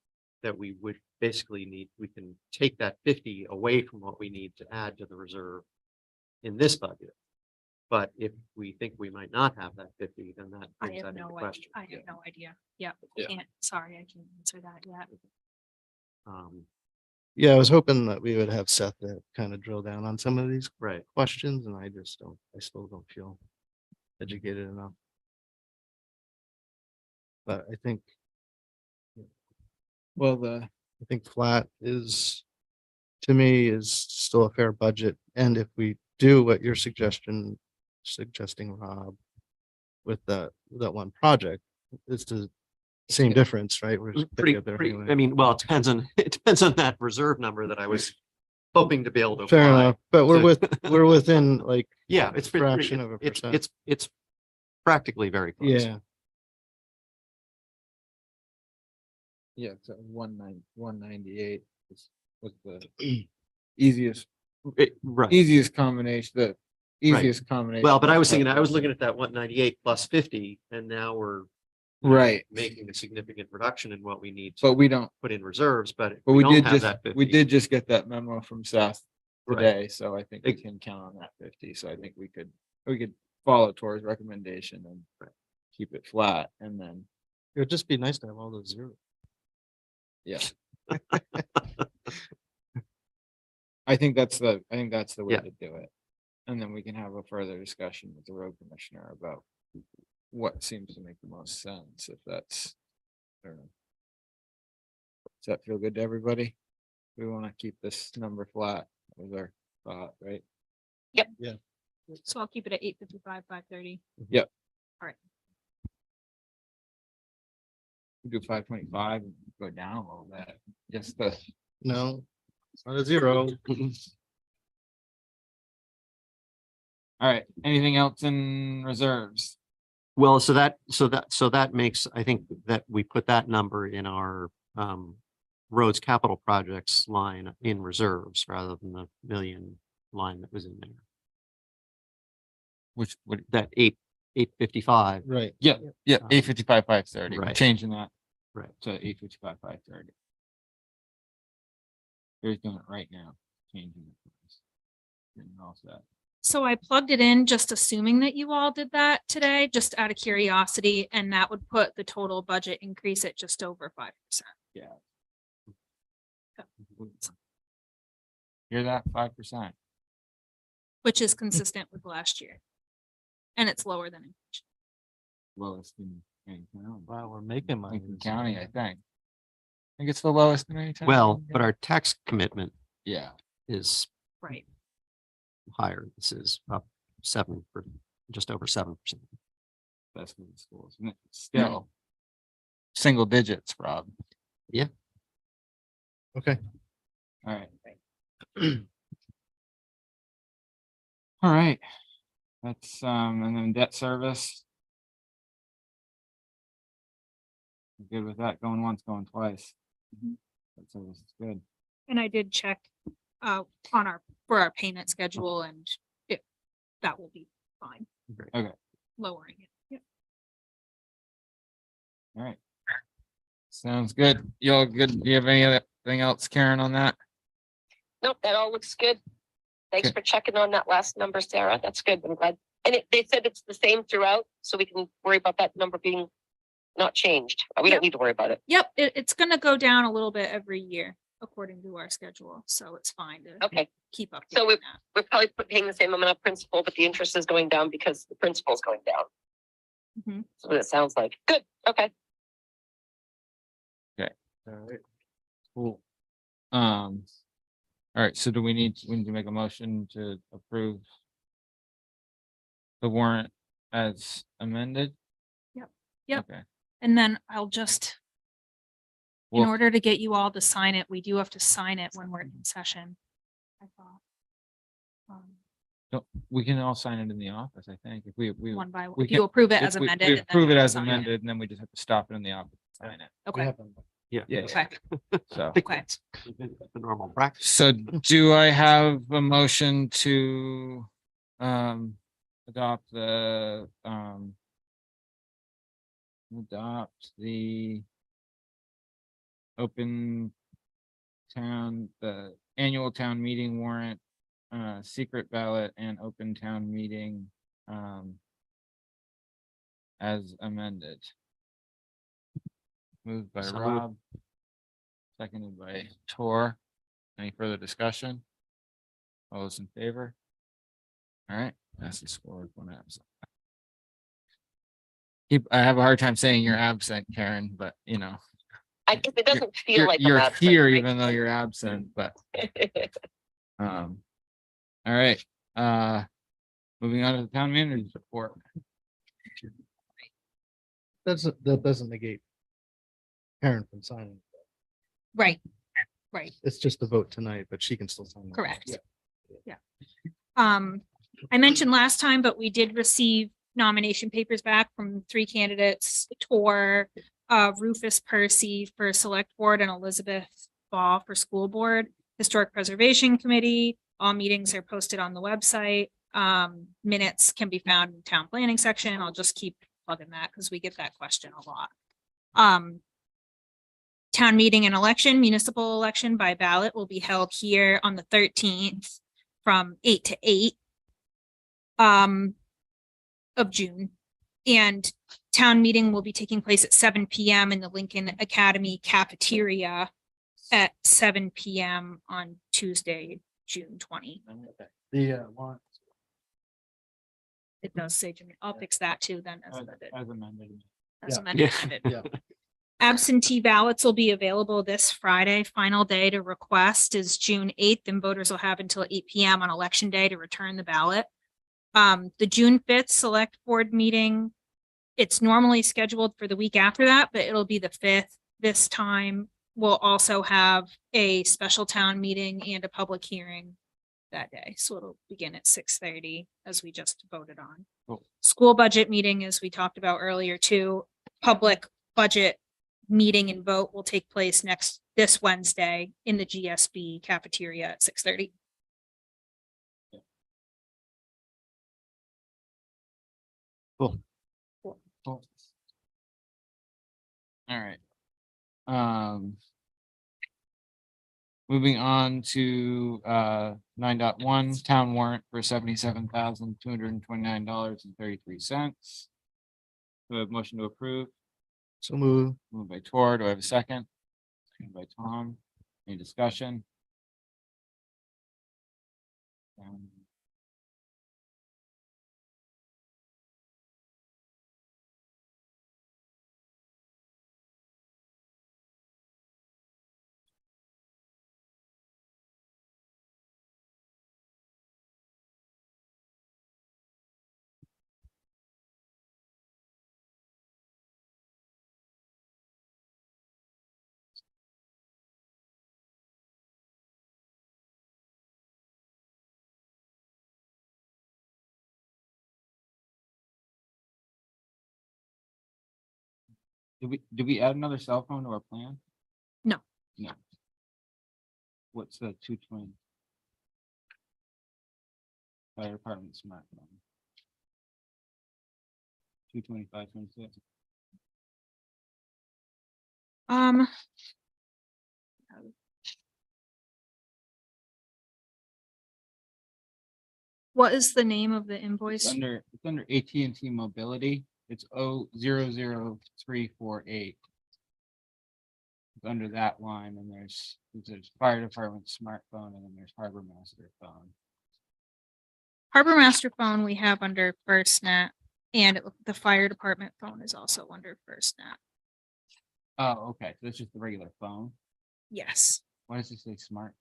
Speaker 3: that we would basically we can take that 50 away from what we need to add to the reserve in this budget. But if we think we might not have that 50, then that
Speaker 4: I
Speaker 3: brings
Speaker 4: have
Speaker 3: that into
Speaker 4: no idea.
Speaker 3: question.
Speaker 4: I have no idea. Yeah,
Speaker 1: Yeah.
Speaker 4: sorry, I can't answer that yet.
Speaker 5: Yeah, I was hoping that we would have Seth that kind of drill down on some of these
Speaker 3: Right.
Speaker 5: questions, and I still don't feel educated enough. But I think
Speaker 1: Well,
Speaker 5: I think flat is, to me, is still a fair budget. And if we do what you're suggesting, Rob, with that one project, it's the same difference, right? We're just picking up there anyway.
Speaker 3: I mean, well, it depends on that reserve number that I was hoping to be able to
Speaker 5: Fair
Speaker 3: apply.
Speaker 5: enough, but we're
Speaker 3: to-
Speaker 5: we're within like,
Speaker 3: Yeah, it's
Speaker 5: fraction of a percent.
Speaker 3: It's practically very close.
Speaker 5: yeah,
Speaker 1: yeah, so 198 was the easiest
Speaker 3: Right.
Speaker 1: combination, the easiest combination.
Speaker 3: Well, but I
Speaker 1: of
Speaker 3: was thinking, I was
Speaker 1: budgets.
Speaker 3: looking at that 198 plus 50, and now we're
Speaker 1: Right,
Speaker 3: making a significant reduction in what we need to
Speaker 1: but we don't,
Speaker 3: put in reserves, but
Speaker 1: but
Speaker 3: we
Speaker 1: we
Speaker 3: don't
Speaker 1: did
Speaker 3: have
Speaker 1: just,
Speaker 3: that 50.
Speaker 1: we did just get that memo from Seth
Speaker 3: Right.
Speaker 1: today, so I think we
Speaker 3: Ex-
Speaker 1: can count on that 50, so I think we could follow Tor's recommendation and keep it flat, and then,
Speaker 5: it would just be nice to have all those zeros.
Speaker 1: yeah. I think that's the way
Speaker 3: Yeah.
Speaker 1: to do it. And then we can have a further discussion with the road commissioner about what seems to make the most sense, if that's. I don't know. Does that feel good to everybody? We want to keep this number flat, was our thought, right?
Speaker 2: Yep.
Speaker 5: Yeah.
Speaker 4: So I'll keep it at 8:55, 5:30.
Speaker 1: We do 5:25, go down a little bit, just the.
Speaker 5: No, it's not a zero.
Speaker 1: All right, anything else in reserves?
Speaker 3: Well, so that makes, I think that we put that number in our roads capital projects line in reserves rather than the million line that was in there.
Speaker 1: Which would,
Speaker 3: That 855,
Speaker 5: Right.
Speaker 1: yeah,
Speaker 3: Um,
Speaker 1: 8:55, 5:30, we're
Speaker 3: right.
Speaker 1: changing that
Speaker 3: right?
Speaker 1: to 8:55, 5:30. They're doing it right now, changing it. for us. Getting all set.
Speaker 4: So I plugged it in, just assuming that you all did that today, just out of curiosity, and that would put the total budget increase at just over 5%.
Speaker 1: Yeah. Hear that? 5%.
Speaker 4: Which is consistent with last year. And it's lower than inflation.
Speaker 1: Lowest in any town.
Speaker 5: Wow, we're making money.
Speaker 1: Lincoln County, I think. I think it's the lowest in any town.
Speaker 3: Well, but our tax commitment
Speaker 1: Yeah,
Speaker 3: is
Speaker 4: Right.
Speaker 3: higher. This is up just over 7%.
Speaker 1: that's for the schools, and it's still single digits, Rob.
Speaker 5: Okay.
Speaker 1: All right. All right. That's, and then debt service. Good with that, going once, going twice. Debt service is good.
Speaker 4: And I did check for our payment schedule, and that will be fine.
Speaker 3: Great.
Speaker 1: Okay.
Speaker 4: Lowering it. Yep.
Speaker 1: All right. Sounds good. You all good? Do you have anything else, Karen, on that?
Speaker 2: Nope, that all looks good. Thanks
Speaker 1: Okay.
Speaker 2: for checking on that last number, Sarah. That's good. I'm glad. And they said it's the same throughout, so we can worry about that number being not changed. We
Speaker 4: Yep.
Speaker 2: don't need to worry about it.
Speaker 4: Yep, it's gonna go down a little bit every year according to our schedule, so it's fine to
Speaker 2: Okay,
Speaker 4: keep up.
Speaker 2: So
Speaker 4: with that.
Speaker 2: we're probably paying the same amount of principal, but the interest is going down because the principal is going down.
Speaker 4: Mhm.
Speaker 2: That's what it sounds like. Good, okay.
Speaker 1: All right. Cool. All right, so do we need to make a motion to approve the warrant as amended?
Speaker 4: Yep.
Speaker 1: Okay.
Speaker 4: And then I'll just, in
Speaker 1: Well,
Speaker 4: order to get you all to sign it, we do have to sign it when we're in session. I thought.
Speaker 1: we can all sign it in the office, I think, if we.
Speaker 4: One by one,
Speaker 1: we
Speaker 4: if you
Speaker 1: can-
Speaker 4: approve it
Speaker 1: if
Speaker 4: as
Speaker 1: we-
Speaker 4: amended.
Speaker 1: We
Speaker 4: and then
Speaker 1: approve it as
Speaker 4: sign
Speaker 1: amended, and then we just have to stop it in the office, and sign it,
Speaker 4: Okay,
Speaker 3: Yeah.
Speaker 1: Yeah.
Speaker 4: okay,
Speaker 1: so.
Speaker 4: okay.
Speaker 3: The normal practice.
Speaker 1: So do I have a motion to adopt the open town, the annual town meeting warrant, secret ballot and open town meeting as amended? Moved by
Speaker 3: So moved.
Speaker 1: Rob, seconded by Tor. Any further discussion? All those in favor? All right, that's the score, one absent. I have a hard time saying you're absent, Karen, but you know.
Speaker 2: I guess it doesn't feel
Speaker 1: You're,
Speaker 2: like I'm
Speaker 1: you're
Speaker 2: absent,
Speaker 1: here
Speaker 2: right?
Speaker 1: even though you're absent, but, all right, moving on to the town manager's report.
Speaker 5: That doesn't negate Karen from signing.
Speaker 4: Right, right,
Speaker 5: It's just a vote tonight, but she can still sign. it.
Speaker 4: correct. Yeah. I mentioned last time, but we did receive nomination papers back from 3 candidates, Tor, Rufus Percy for Select Board and Elizabeth Ball for School Board. Historic Preservation Committee, all meetings are posted on the website. Minutes can be found in the town planning section. I'll just keep plugging that because we get that question a lot. Town meeting and election, municipal election by ballot will be held here on the 13th from 8 to 8 of June. And town meeting will be taking place at 7 PM in the Lincoln Academy cafeteria at 7 PM on Tuesday, June 20.
Speaker 5: The warrant.
Speaker 4: It does say, June. I'll fix that too then. As amended.
Speaker 1: As amended.
Speaker 4: As
Speaker 5: Yeah.
Speaker 4: amended.
Speaker 5: Yeah.
Speaker 4: Absentee ballots will be available this Friday. Final day to request is June 8th, and voters will have until 8 PM on election day to return the ballot. The June 5th select board meeting, it's normally scheduled for the week after that, but it'll be the 5th. This time we'll also have a special town meeting and a public hearing that day. So it'll begin at 6:30 as we just voted on.
Speaker 1: Cool.
Speaker 4: School budget meeting, as we talked about earlier too, public budget meeting and vote will take place this Wednesday in the GSB cafeteria at 6:30.
Speaker 3: Cool.
Speaker 1: Cool. All right. Moving on to 9.1 town warrant for $77,229.33. Do I have a motion to approve?
Speaker 5: So move.
Speaker 1: Moved by Tor. Do I have a second? Second by Tom. Any discussion? Did we add another cell phone to our plan?
Speaker 4: No.
Speaker 1: No. What's the 220? Fire department smartphone. 225.26.
Speaker 4: What is the name of the
Speaker 1: It's
Speaker 4: invoice?
Speaker 1: under AT&T Mobility. It's 00348. It's under that line, and there's fire department smartphone, and then there's Harbor Master phone.
Speaker 4: Harbor Master phone we have under FirstNet, and the fire department phone is also under FirstNet.
Speaker 1: Oh, okay. So it's just the regular phone.
Speaker 4: Yes,
Speaker 1: Why does it say smart?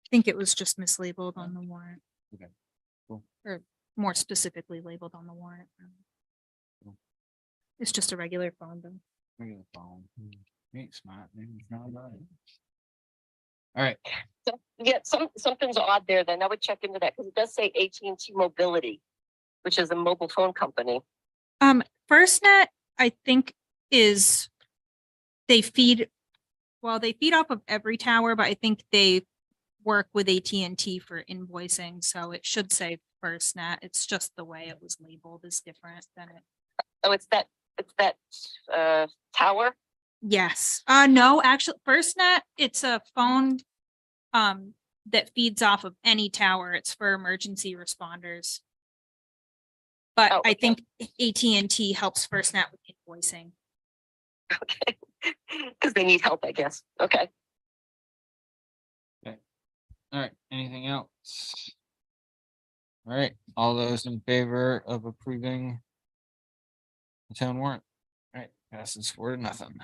Speaker 4: I think it was just mislabeled on the warrant.
Speaker 1: Okay, cool.
Speaker 4: Or more specifically labeled on the warrant.
Speaker 1: Cool.
Speaker 4: It's just a regular phone though.
Speaker 1: Regular phone. Ain't smart. Maybe it's not right. All right.
Speaker 2: So, yeah, something's odd there. Then I would check into that because it does say AT&T Mobility, which is a mobile phone company.
Speaker 4: FirstNet, I think they feed off of every tower, but I think they work with AT&T for invoicing, so it should say FirstNet. It's just the way it was labeled is different than it.
Speaker 2: Oh, it's that tower.
Speaker 4: Yes. No, actually, FirstNet, it's a phone that feeds off of any tower. It's for emergency responders. But
Speaker 2: Oh,
Speaker 4: I
Speaker 2: okay.
Speaker 4: think AT&T helps FirstNet with invoicing.
Speaker 2: Okay, because they need help, I guess. Okay.
Speaker 1: All right. Anything else? All right. All those in favor of approving the town warrant? All right. Passes 4-0.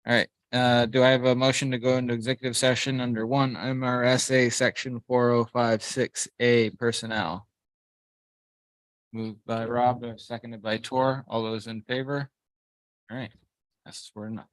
Speaker 1: All right. Do I have a motion to go into executive session under 1 MRSA section 4056A personnel? Moved by Rob, seconded by Tor. All those in favor? All right. Passes 4-0.